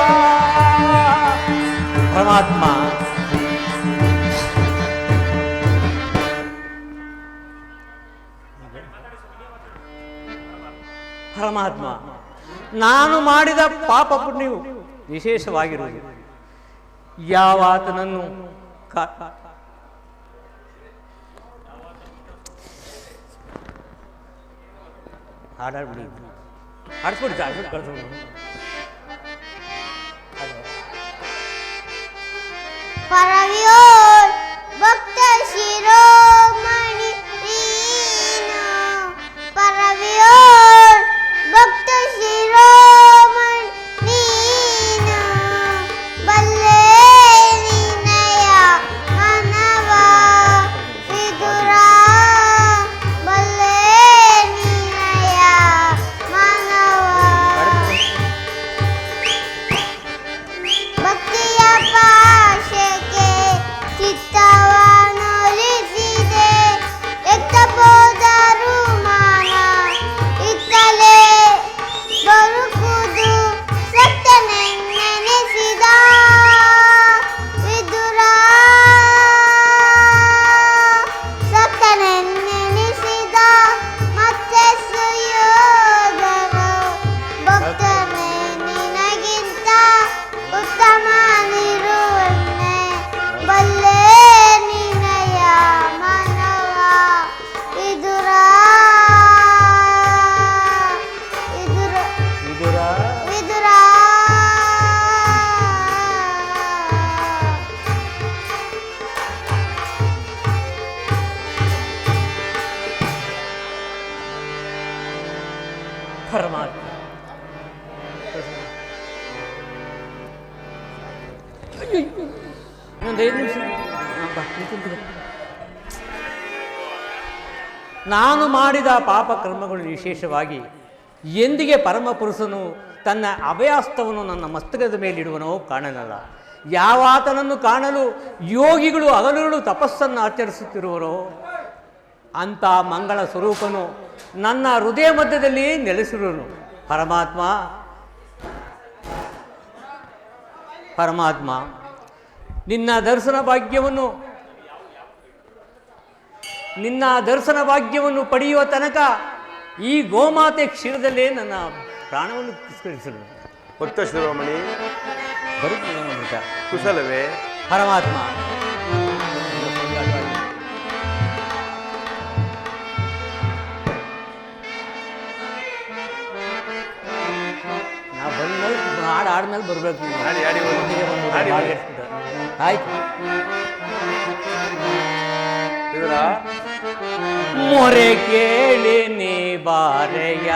ಪರಮಾತ್ಮ ಪರಮಾತ್ಮ ನಾನು ಮಾಡಿದ ಪಾಪ ಪುಣ್ಯವು ವಿಶೇಷವಾಗಿರುವುದು. ಯಾವಾತನನ್ನು ಹಾಡಾಡ್ಬಿಡಿ ಹಾಡ್ಸ್ಬಿಡಿ ಕಳ್ಸ್ಬಿಡಿ. ಪರವಿಯೋರ್ ಭಕ್ತ ಶಿರೋಮಣಿ ನೀನು ಪರವಿಯೋರ್ ಭಕ್ತ ಶಿರೋಮಣಿ ನೀನು ಬಲ್ಲೆ ನಿನಯ ಮನವ ವಿದುರ ಬಲ್ಲೆ ನಿನಯ ಮನವ ಭಕ್ತಿಯ ಪಾಶಕ್ಕೆ ಚಿತ್ತವನ್ನೊಲಿಸಿದೆ ಎತ್ತಬೋದರು ಮಾನ ಇತ್ತಲೇ ಬರುಕುದು ಸತ್ತನೆನ್ನೆನೆಸಿದ ವಿದುರ ಸತ್ತನೆನ್ನೆನೆಸಿದ ಮತ್ತೆ ಸುಯೋಧನ ಭಕ್ತನೇ ನಿನಗಿಂತ ಉತ್ತಮನಿರುವನ್ನೇ ಬಲ್ಲೆ ನಿನಯ ಮನವ ವಿದುರ ವಿದುರ ವಿದುರ ವಿದುರ ಪರಮಾತ್ಮ ಇನ್ನೊಂದು 5 ನಿಮಿಷ ನಾನು ಮಾಡಿದ ಪಾಪ ಕರ್ಮಗಳು ವಿಶೇಷವಾಗಿ ಎಂದಿಗೆ ಪರಮಪುರುಷನು ತನ್ನ ಅಭಯಾಸ್ತವನ್ನು ನನ್ನ ಮಸ್ತಕದ ಮೇಲಿಡುವನೋ ಕಾಣನಲ್ಲ. ಯಾವಾತನನ್ನು ಕಾಣಲು ಯೋಗಿಗಳು ಹಗಲುಗಳು ತಪಸ್ಸನ್ನು ಆಚರಿಸುತ್ತಿರುವರೋ ಅಂಥ ಮಂಗಳ ಸ್ವರೂಪನು ನನ್ನ ಹೃದಯ ಮಧ್ಯದಲ್ಲಿ ನೆಲೆಸಿರುವನು. ಪರಮಾತ್ಮ ಪರಮಾತ್ಮ ನಿನ್ನ ದರ್ಶನ ಭಾಗ್ಯವನ್ನು ಪಡೆಯುವ ತನಕ ಈ ಗೋಮಾತೆ ಕ್ಷೀರದಲ್ಲೇ ನನ್ನ ಪ್ರಾಣವನ್ನು ತಿರಸ್ಕರಿಸಲು. ಭಕ್ತ ಶಿರೋಮಣಿ ಬರುತ್ತದೆ ಅಮೃತ. ಕುಶಲವೇ? ಪರಮಾತ್ಮ ಆದ್ಮೇಲೆ ಬರ್ಬೇಕು ನೀನು. ಆಡಿ ಆಡಿ ಹೋಗಿ. ಒಟ್ಟಿಗೆ ಬಂದ್ಬಿಡು, ಆಡಿ ಭಾಳ ಹೋಗಿ. ಇಷ್ಟ. ಆಯ್ತು. ಇದರ ಮೊರೆ ಕೇಳಿ ನೀ ಬಾರೆಯ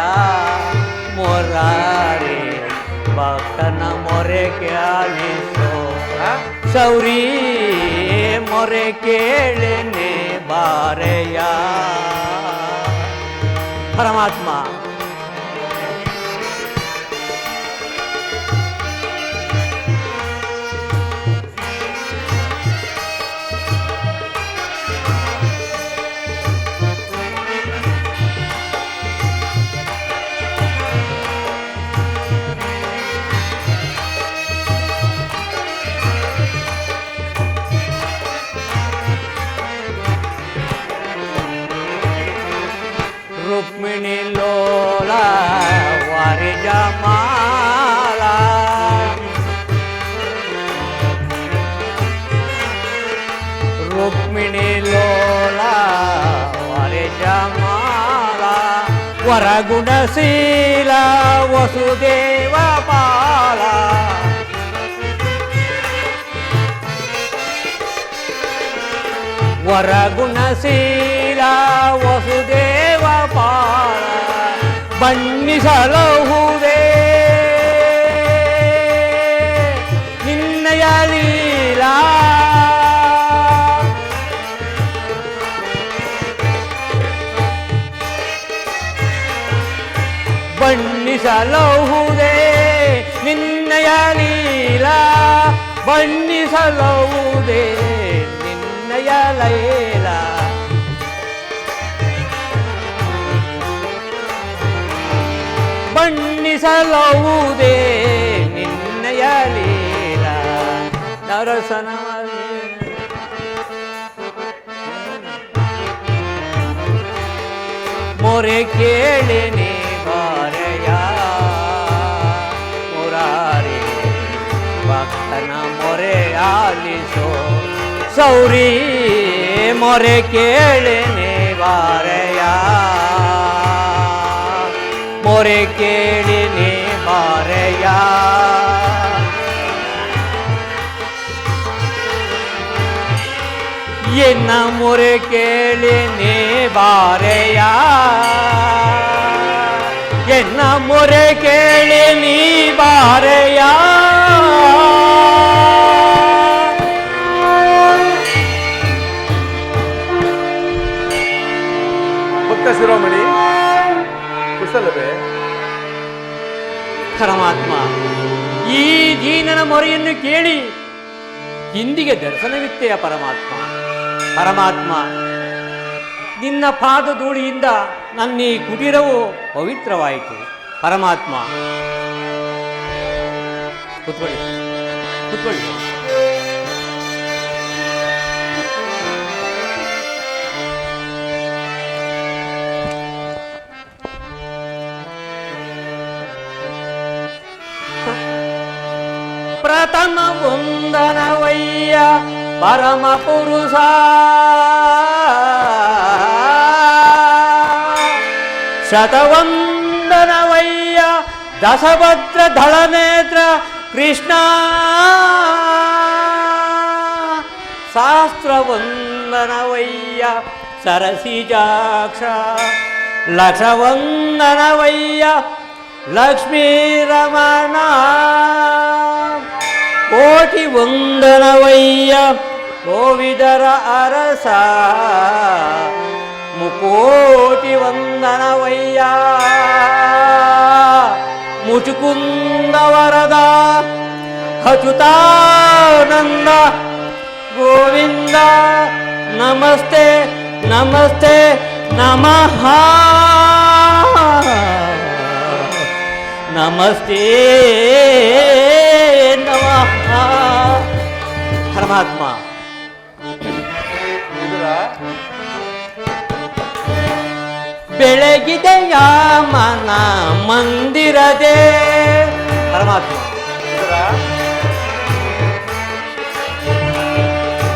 ಮೊರಾರೆ ಭಕ್ತನ ಮೊರೆ ಕೇಳಿಸೋ ಸೌರಿ ಮೊರೆ ಕೇಳಿ ನೀ ಬಾರೆಯ ಪರಮಾತ್ಮ. ರುಕ್ಮಿಣಿ ಲೋಲ ವಾರಿಜ ಮಾಲ ರುಕ್ಮಿಣಿ ಲೋಲ ವಾರಿಜ ಮಾಲ ವರಗುಣಶೀಲ ವಸುದೇವ ಬಾಲ ವರಗುಣಶೀಲ ವಸುದೇವ ಪಾಲ ಬಣ್ಣಿಸಲಹುದೇ ನಿನ್ನಯ ಲೀಲಾ ಬಣ್ಣಿಸಲಹುದೇ ನಿನ್ನಯ ಲೀಲಾ ಬಣ್ಣಿಸಲಹುದೇ ನಿನ್ನಯ ಲೈಲ ಬಣ್ಣಿಸಲಹುದೇ ನಿನ್ನಯ ಲೀಲ ನರಸನ ಮೊರೆ ಕೇಳಿ ನೀ ಬಾರೆಯ ಮುರಾರಿ ಭಕ್ತನ ಮೊರೆ ಆಲಿಸೋ ಸೌರಿ ಮೊರೆ ಕೇಳಿ ನೀ ಬಾರೆಯ ಮೊರೆ ಕೇಳಿ ನೀ ಬಾರೆಯ ಎನ್ನ ಮೊರೆ ಕೇಳಿ ನೀ ಬಾರೆಯ ಎನ್ನ ಮೊರೆ ಕೇಳಿ ನೀ ಬಾರೆಯ ಭಕ್ತ ಶಿರೋಮಣಿ ಕುಶಲವೇ? ಪರಮಾತ್ಮ, ಈ ದೀನನ ಮೊರೆಯನ್ನು ಕೇಳಿ ಇಂದಿಗೆ ದರ್ಶನವಿತ್ತೆಯ ಪರಮಾತ್ಮ. ಪರಮಾತ್ಮ, ನಿನ್ನ ಪಾದ ಧೂಳಿಯಿಂದ ನನ್ನ ಈ ಕುಟೀರವು ಪವಿತ್ರವಾಯಿತು. ಪರಮಾತ್ಮ, ಕೂತ್ಕೊಳ್ಳಿ ಕೂತ್ಕೊಳ್ಳಿ. ಪ್ರಥಮ ವಂದನವಯ್ಯ ಪರಮ ಪುರುಷ, ಶತವಂದನವಯ್ಯ ದಶಭದ್ರ ಧಳನೇತ್ರ ಕೃಷ್ಣ, ಸಹಸ್ರವಂದನವಯ್ಯ ಸರಸಿಜಾಕ್ಷ, ಲಕ್ಷವಂದನವಯ್ಯ ಲಕ್ಷ್ಮೀ ರಮಣ, ಕೋಟಿ ವಂದನವಯ್ಯ ಗೋವಿದರ ಅರಸ, ಮುಕೋಟಿ ವಂದನವಯ್ಯ ಮುಚುಕುಂದ ವರದ ಅಚ್ಯುತಾನಂದ ಗೋವಿಂದ. ನಮಸ್ತೆ ನಮಸ್ತೆ ನಮಃ, ನಮಸ್ತೆ ನಮಃ. ಪರಮಾತ್ಮ, ಬೆಳಗಿದೆಯ ಮನ ಮಂದಿರದೆ. ಪರಮಾತ್ಮ,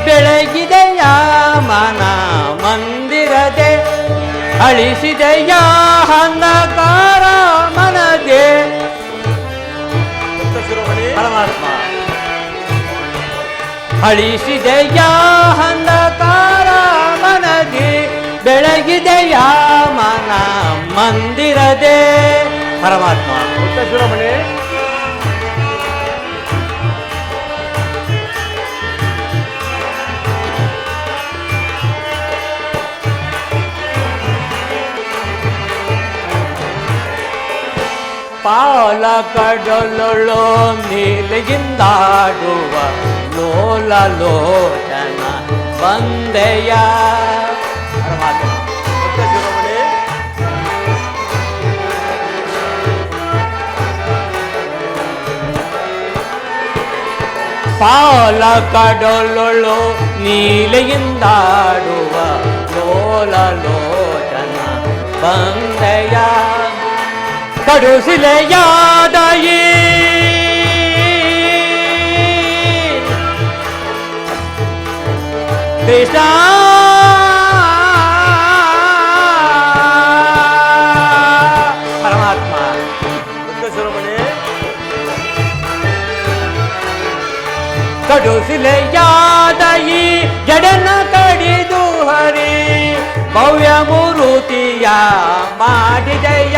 ಬೆಳಗಿದೆಯ ಮನ ಮಂದಿರದೆ, ಅಳಿಸಿದೆಯ ಅಂಧಕಾರ ಮನದೆ. ಭಕ್ತ ಶಿರೋಮಣಿ ಪರಮಾತ್ಮ ಅಳಿಸಿದೆಯ ಅಂಧಕಾರ ಮನದಿ ಬೆಳಗಿದೆಯ ಮನ ಮಂದಿರದೆ ಪರಮಾತ್ಮ ಪುಟ್ಟ ಶಿರೋಮಣಿ ಪಾಲ ಕಡಲೊಳು ನೀಲಿಗಿಂದಾಡುವ ಲೋಲ ಲೋಚನ ಬಂದೆಯ ಪರಮಾತ್ಮ ಪುಟ್ಟ ಶಿರೋಮಣಿ ಪಾಲ ಕಡಲೊಳು ನೀಲಿಗಿಂದಾಡುವ ಲೋಲ ಲೋಚನ ಬಂದೆಯ ಕಡುಸಿಲೆಯಾದಯಿ ಕೃಷ್ಣ ಪರಮಾತ್ಮ ಪುಟ್ಟ ಶಿರೋಮಣಿ ಕಡುಸಿಲೆಯಾದಯಿ ಜಡನ ಕಡಿದು ಹರಿ ಭವ್ಯ ಮೂರುತಿಯ ಮಾಡಿದೆಯ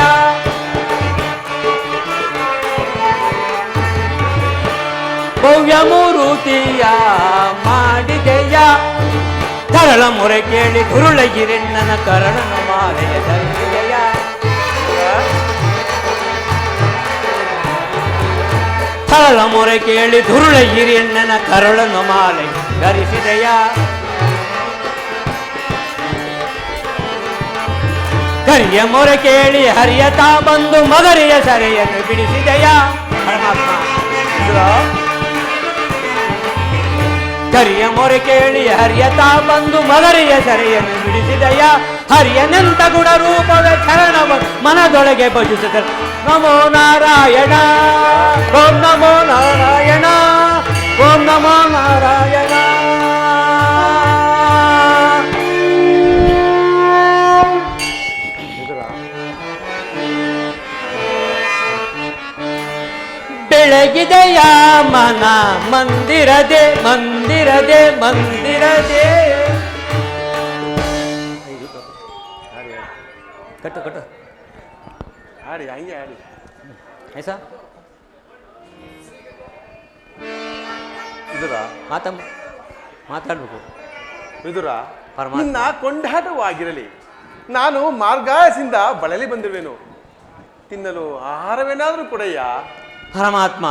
ಭವ್ಯ ಮೂರುತಿಯ ಮಾಡಿದೆಯ ತರಳ ಮೊರೆ ಕೇಳಿ ಗುರುಳಗಿರೆಣ್ಣನ ಕರಣನ ಮಾಲೆಯ ಧರಿಸಿದೆಯ ತರಳ ಮೊರೆ ಕೇಳಿ ಧುರುಳಗಿರಿಯಣ್ಣನ ಕರುಳನ ಮಾಲೆ ಧರಿಸಿದೆಯ ಕರಿಯ ಮೊರೆ ಕೇಳಿ ಹರಿಯತಾ ಬಂದು ಮಗರಿಯ ಸೆರೆಯನ್ನು ಬಿಡಿಸಿದೆಯ ಪರಮಾತ್ಮ ಕರಿಯ ಮೊರೆ ಕೇಳಿ ಹರಿಯತಾ ಬಂದು ಮಗರಿಯ ಸೆರೆಯನ್ನು ಬಿಡಿಸಿದೆಯ ಹರಿಯನೆಂತ ಗುಣ ರೂಪದ ಚರಣವ ಮನದೊಳಗೆ ಭಜಿಸಿದ ನಮೋ ನಾರಾಯಣ ಓಂ ನಮೋ ನಾರಾಯಣ ಓಂ ನಮೋ ನಾರಾಯಣ ಬೆಳಗಿದೆಯ ಮನ ಮಂದಿರದೆ ಮಂದಿರದೆ ಮಂದಿರದೆ ಕಟ್ಟು ಕಟ್ಟು ಆಡಿ ಹಂಗೆ ಆಡಿ ಐಸಾ ವಿದುರ ಮಾತಾಡ್ಬೇಕು ವಿದುರ ಪರಮಾತ್ಮ. ನಿನ್ನ ಕೊಂಡಾಟವಾಗಿರಲಿ. ನಾನು ಮಾರ್ಗಾಯಸಿಂದ ಬಳಲಿ ಬಂದಿರುವೆನು. ತಿನ್ನಲು ಆಹಾರವೇನಾದರೂ ಕೊಡಯ್ಯ. ಪರಮಾತ್ಮ,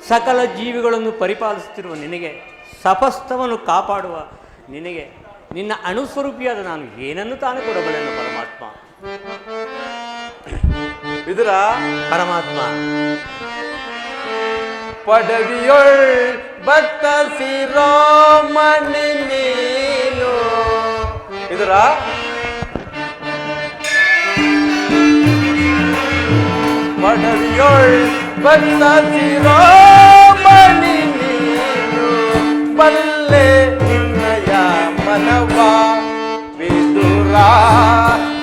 ಸಕಲ ಜೀವಿಗಳನ್ನು ಪರಿಪಾಲಿಸುತ್ತಿರುವ ನಿನಗೆ, ಸಪಸ್ತವನ್ನು ಕಾಪಾಡುವ ನಿನಗೆ, ನಿನ್ನ ಅಣುಸ್ವರೂಪಿಯಾದ ನಾನು ಏನನ್ನು ತಾನು ಕೊಡಬಲ್ಲೆನು ಪರಮಾತ್ಮ. ವಿದುರ ಪರಮಾತ್ಮ, ಪಡವಿಯೊಳ್ ಭಕ್ತ ಶಿರೋಮಣಿ ನೀನು. ವಿದುರ ಪಡವಿಯೊಳ್ ಭಕ್ತ ಶಿರೋಮಣಿ ನೀನು. ಬಲ್ಲೆ ನಿನ್ನಯ ಮನವ ವಿದುರ,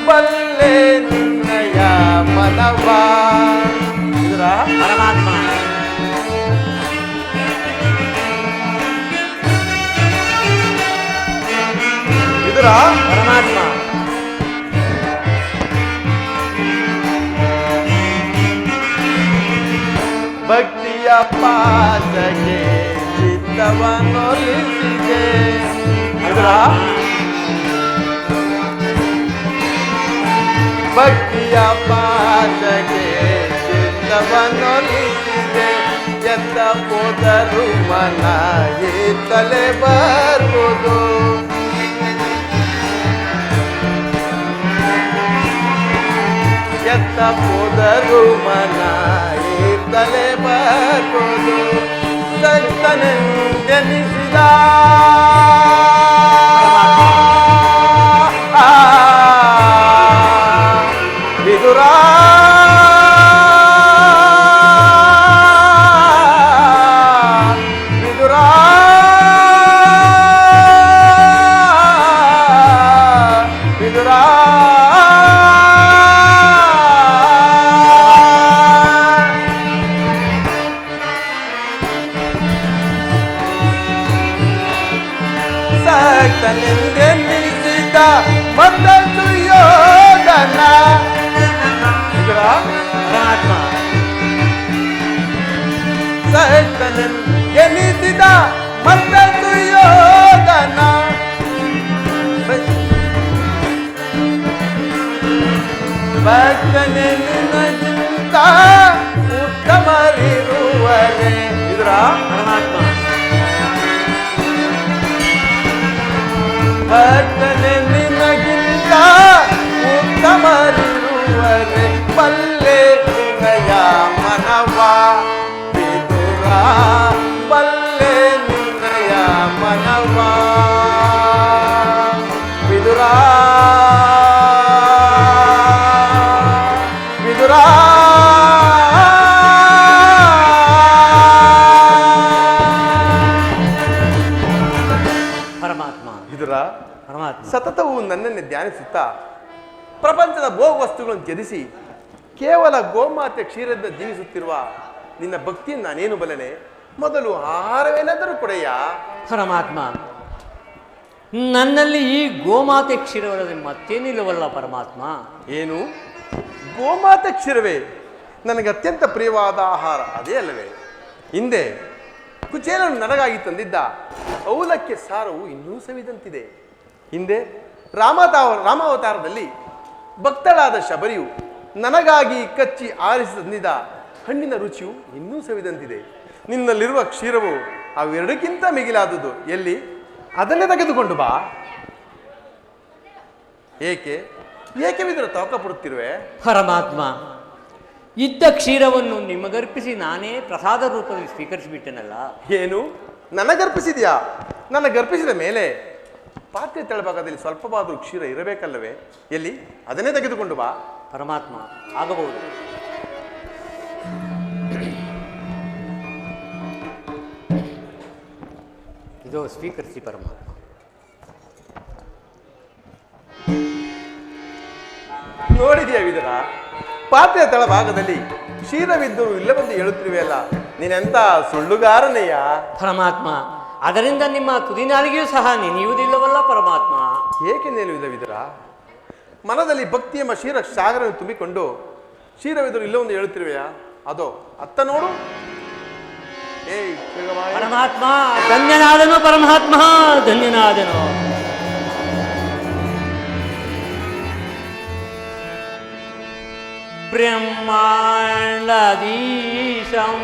ಬಲ್ಲೆ ನಿನ್ನಯ ಮನವ. ವಿದುರ ಪರಮಾತ್ಮ, ವಿದುರ ಪರಮಾತ್ಮ, ಭಕ್ತಿಯ ಪಾದಗೆ ಚಿತ್ತವನ್ನೊಲಿಸಿದೆ. ವಿದುರ ಭಕ್ತಿಯ ಪಾದಗೆ ಚಿತ್ತವನ್ನೊಲಿಸಿದೆ. ಎತ್ತ ಹೋದರು ಮನ ತಲೆ ಬರ್ಬೋದು. ಎತ್ತ ಹೋದರು ಮನ ತಲೆ ಬರ್ಬೋದು. ಸಂತನೆಂದೆನಿಸಿದ ವಿದುರ ವಿದುರ ವಿದುರ ಭಕ್ತನೆಂದೆನ್ನಿಸಿದ ಮತ್ತೊಂದು ಯೋಧನ ವಿದುರ ಪರಮಾತ್ಮ ಭಕ್ತನೆಂದೆನ್ನಿಸಿದ ಮತ್ತೊಂದು ಯೋಧನ ಭಕ್ತನೆ ನಿನಗಿಂತ ಉತ್ತಮರಿರುವರೆ ವಿದುರ ಪರಮಾತ್ಮ ಭಕ್ತನೆ ನಿನಗಿಂತ ಉತ್ತಮರಿರುವರೆ ಬಲ್ಲೆ ನಿನಯ ಮನವ ವಿದುರ ಬಲ್ಲೆ ನಿನಯ ಮನವ ವಿದುರ ವಿದುರ ಪರಮಾತ್ಮ ವಿದುರ ಪರಮಾತ್ಮ ಸತತವು ನನ್ನನ್ನೇ ಧ್ಯಾನಿಸುತ್ತಾ ಪ್ರಪಂಚದ ಭೋಗ ವಸ್ತುಗಳನ್ನು ತ್ಯಜಿಸಿ ಕೇವಲ ಗೋಮಾತೆ ಕ್ಷೀರದಿಂದ ಜೀವಿಸುತ್ತಿರುವ ನಿನ್ನ ಭಕ್ತಿಯನ್ನು ನಾನೇನು ಬಲ್ಲನೆ ಮೊದಲು ಆಹಾರವೇನಾದರೂ ಕೊಡೆಯ ಪರಮಾತ್ಮ ನನ್ನಲ್ಲಿ ಈ ಗೋಮಾತೆ ಕ್ಷೀರವಲ್ಲದೆ ಮತ್ತೇನಿಲ್ಲವಲ್ಲ ಪರಮಾತ್ಮ. ಏನು ಗೋಮಾತೆ ಕ್ಷೀರವೇ ನನಗೆ ಅತ್ಯಂತ ಪ್ರಿಯವಾದ ಆಹಾರ ಅದೇ ಅಲ್ಲವೇ? ಹಿಂದೆ ಕುಚೇಲನು ನನಗಾಗಿ ತಂದಿದ್ದ ಔಲಕ್ಕೆ ಸಾರವು ಇನ್ನೂ ಸವಿದಂತಿದೆ. ಹಿಂದೆ ರಾಮಾವತಾರದಲ್ಲಿ ಭಕ್ತಳಾದ ಶಬರಿಯು ನನಗಾಗಿ ಕಚ್ಚಿ ಆರಿಸಿ ತಂದಿದ್ದ ಹಣ್ಣಿನ ರುಚಿಯು ಇನ್ನೂ ಸವಿದಂತಿದೆ. ನಿನ್ನಲ್ಲಿರುವ ಕ್ಷೀರವು ಅವೆರಡಕ್ಕಿಂತ ಮಿಗಿಲಾದುದು. ಎಲ್ಲಿ? ಅದನ್ನೇ ತೆಗೆದುಕೊಂಡು ಬಾ. ಏಕೆ ಏಕೆ ವಿದುರ ತವಕ ಪಡುತ್ತಿರುವೆ? ಪರಮಾತ್ಮ, ಇದ್ದ ಕ್ಷೀರವನ್ನು ನಿಮಗರ್ಪಿಸಿ ನಾನೇ ಪ್ರಸಾದ ರೂಪದಲ್ಲಿ ಸ್ವೀಕರಿಸಿಬಿಟ್ಟೆನಲ್ಲ. ಏನು ನನಗರ್ಪಿಸಿದ್ಯಾ? ನನಗರ್ಪಿಸಿದ ಮೇಲೆ ಪಾತ್ರೆ ತೆಳಭಾಗದಲ್ಲಿ ಸ್ವಲ್ಪವಾದರೂ ಕ್ಷೀರ ಇರಬೇಕಲ್ಲವೇ? ಎಲ್ಲಿ? ಅದನ್ನೇ ತೆಗೆದುಕೊಂಡು ಬಾ. ಪರಮಾತ್ಮ, ಆಗಬಹುದು. ಇದೋ ಸ್ವೀಕರಿಸಿ ಪರಮಾತ್ಮ. ನೋಡಿದೆಯಾ ವಿದುರ, ಪಾತ್ರೆಯ ತಳಭಾಗದಲ್ಲಿ ಕ್ಷೀರವಿದ್ದರೂ ಇಲ್ಲವೆಂದು ಹೇಳುತ್ತಿರುವೆಯಲ್ಲ, ನೀನೆಂತ ಸುಳ್ಳುಗಾರನೆಯ? ಪರಮಾತ್ಮ, ಅದರಿಂದ ನಿಮ್ಮ ತುದಿನಾಲಿಗೆಯೂ ಸಹ ನೆನೆಯುವುದಿಲ್ಲವಲ್ಲ ಪರಮಾತ್ಮ. ಏಕೆ ನಿಲ್ಲುವುದ ವಿದುರ? ಮನದಲ್ಲಿ ಭಕ್ತಿ ಎಂಬ ಕ್ಷೀರ ಸಾಗರವನ್ನು ತುಂಬಿಕೊಂಡು ಕ್ಷೀರವಿದ್ದರೂ ಇಲ್ಲವೆಂದು ಹೇಳುತ್ತಿರುವೆಯಾ? ಅದೋ ಅತ್ತ ನೋಡು. ಪರಮಾತ್ಮ, ಧನ್ಯನಾದನು ಪರಮಾತ್ಮ, ಧನ್ಯನಾದನು. ಬ್ರಹ್ಮಾಂಡದೀಶಂ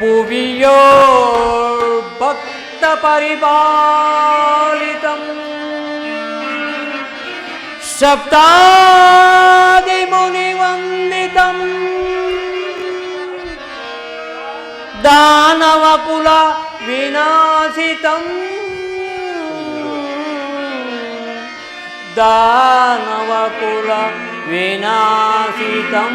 ಭುವಿಯೋ ಭಕ್ತ ಪರಿಪಾಲಿತಂ ಸಪ್ತಾದಿ ಮುನಿ ವಂದಿತಂ ದಾನವ ಕುಲ ವಿನಾಶಿತಂ ದಾನವ ಕುಲ ವಿನಾಶಿತಂ.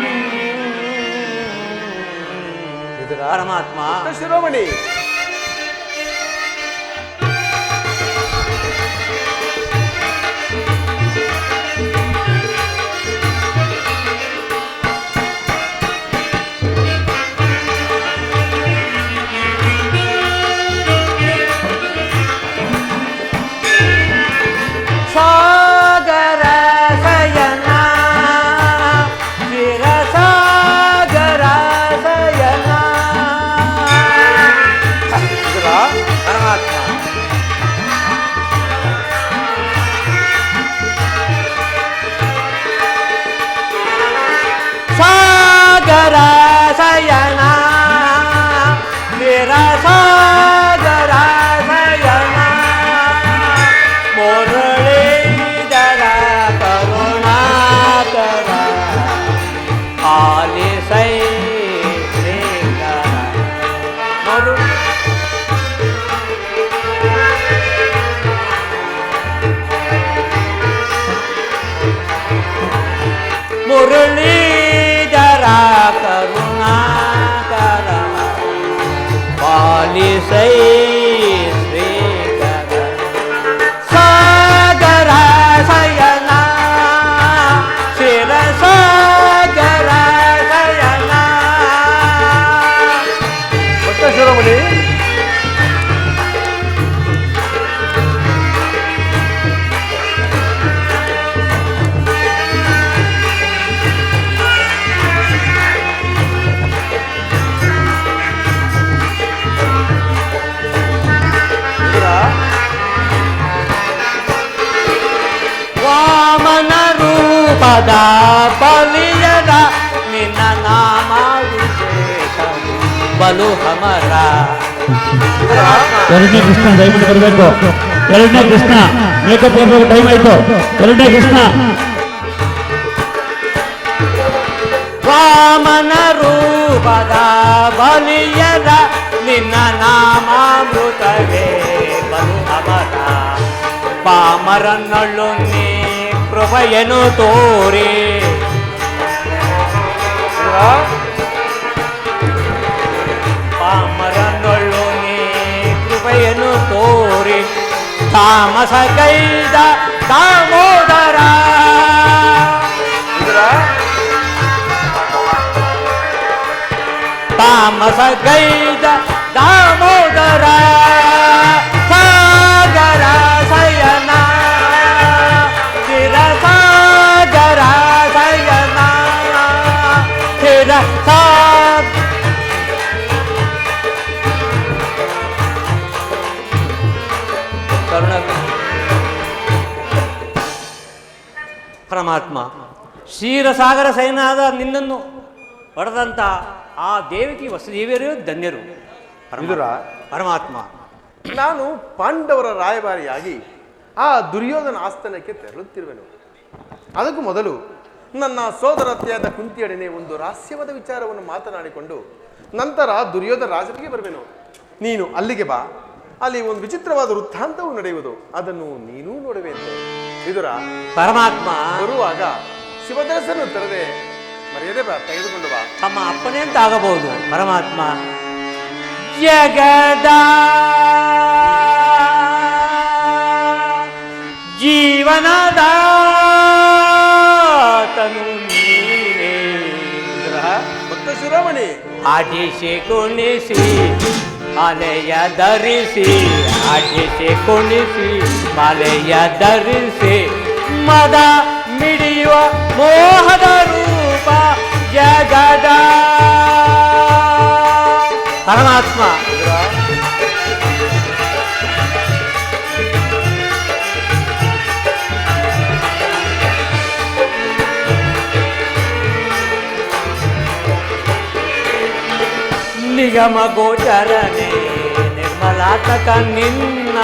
ಪರಮಾತ್ಮ, ಶಿರೋಮಣಿ, ಸಾಗರ ಶಯನ ಚಿರಸಾಗರ ಶಯನ. ಪರಮಾತ್ಮ, ಸಾಗರ ಶಯನ ಚಿರಸಾಗರ ಶಯನ ಮುರಳೀಧರ ಕರುಣಾಕರ ಆಲಿಸೈ ಶ್ರೀಕರ ಮುರಳೀಧರ ಕರುಣಾಕರ ಪಾಲಿಸೈ ಶ್ರೀಕರ ಸಾಗರ ಶಯನ ಶಿರಸಾಗರ ಶಯನ. ಶಿರೋಮಣಿ, ಪದ ಬಲಿಯದ ನಿನ್ನ ನಾಮ ಬಲು ಹಮರ. ಎರಡನೇ ಕೃಷ್ಣ ದಯವಿಟ್ಟು ಬರಬೇಕು. ಎರಡನೇ ಕೃಷ್ಣ ಮೇಕಪ್ ಏರ್ಬೇಕು, ಟೈಮ್ ಆಯ್ತು. ಎರಡನೇ ಕೃಷ್ಣ ವಾಮನ ರೂಪದ ಬಲಿಯದ ನಿನ್ನ ನಾಮಾಮೃತವೇ ಬಲು ಅಮರ. ಪಾಮರನ್ನೊಳ್ಳು ನೀ ಕೃಪೆಯನ್ನು ತೋರಿ ಪಾಮರನ್ನೊಳ್ಳು ನೀ ಕೃಪೆಯನ್ನು ತೋರಿ ತಾಮಸ ಕೈದ ದಾಮೋದರ. ತಾಮಸ ಗೈದ ದಾಮೋದರ ಸಾಗರ ಸಯನ ಚಿರ ಸಾಗರ ಸಯನ ಚಿರ ಪರಮಾತ್ಮ ಕ್ಷೀರಸಾಗರ ಸೈನಾದ ನಿನ್ನನ್ನು ಪಡೆದಂತ ಆ ದೇವಕಿ ವಸುದೇವಿಯರು ಧನ್ಯರು. ವಿದುರ, ಪರಮಾತ್ಮ ನಾನು ಪಾಂಡವರ ರಾಯಭಾರಿಯಾಗಿ ಆ ದುರ್ಯೋಧನ ಆಸ್ಥಾನಕ್ಕೆ ತೆರಳುತ್ತಿರುವೆನು. ಅದಕ್ಕೂ ಮೊದಲು ನನ್ನ ಸೋದರತ್ತೆಯಾದ ಕುಂತಿಯೊಡನೆ ಒಂದು ರಹಸ್ಯವಾದ ವಿಚಾರವನ್ನು ಮಾತನಾಡಿಕೊಂಡು ನಂತರ ದುರ್ಯೋಧನ ರಾಜನಿಗೆ ಬರುವೆನು. ನೀನು ಅಲ್ಲಿಗೆ ಬಾ, ಅಲ್ಲಿ ಒಂದು ವಿಚಿತ್ರವಾದ ವೃತ್ತಾಂತವು ನಡೆಯುವುದು, ಅದನ್ನು ನೀನೂ ನೋಡುವೆ ಅಂತೆ. ವಿದುರ, ಪರಮಾತ್ಮ ಬರುವಾಗ ಶಿವದರ್ಶನ ತೆರೆದೆ ಮರ್ಯಾದೆ ಬಾ, ತೆಗೆದುಕೊಂಡು ಬಾ. ತಮ್ಮ ಅಪ್ಪನೇ ಅಂತ ಆಗಬಹುದು. ಪರಮಾತ್ಮ ಜಗದ ಜೀವನದ ತನು ನೀನೇ ಭಕ್ತ ಶಿರೋಮಣಿ ಆಟಿಸಿ ಕುಣಿಸಿ ಮಾಲೆಯ ಧರಿಸಿ ಆಟಿಸಿ ಕುಣಿಸಿ ಮಾಲೆಯ ಧರಿಸಿ ಮದ ಮಿಡಿಯುವ ಮೋಹದ ರೂಪ ಜಗದ ಪರಮಾತ್ಮ ನಿಗಮ ಗೋಚರನೆ ನಿರ್ಮಲಾತ್ಮಕ ನಿನ್ನ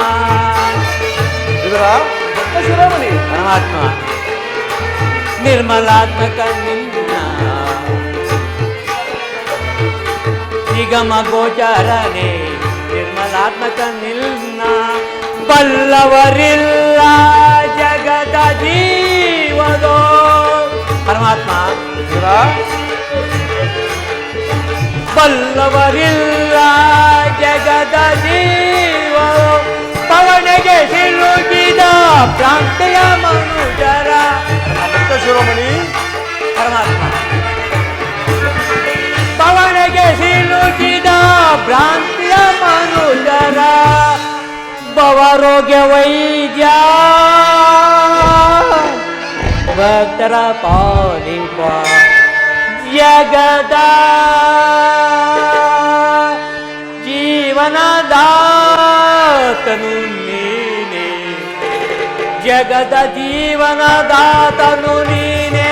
ಭಕ್ತ ಶಿರೋಮಣಿ ಪರಮಾತ್ಮ ನಿರ್ಮಲಾತ್ಮಕ ನಿನ್ನ ನಿಗಮ ಗೋಚರನೆ ನಿರ್ಮಲಾತ್ಮಕ ನಿನ್ನ ಬಲ್ಲವರಿಲ್ಲ ಜಗದ ಜೀವದೋ ಪರಮಾತ್ಮ ಬಲ್ಲವರಿಲ್ಲ ಜಗದ ಜೀವ ಪವನಿಗೆ ಸಿಲುಕಿದ ಪ್ರಾಂತಿಯ ಮನುಜರ ಭಕ್ತ ಶಿರೋಮಣಿ ಪರಮಾತ್ಮ ಪವನಿಗೆ ಸಿಲುಕಿದ ಭ್ರಾಂತಿಯ ಮನುಜರ ಭವರೋಗ್ಯ ವೈದ್ಯ ಭಕ್ತರ ಪಾಲಿಪ ಜಗದ ಜೀವನದಾತನು ನೀನೆ ಜಗದ ಜೀವನದಾತನು ನೀನೆ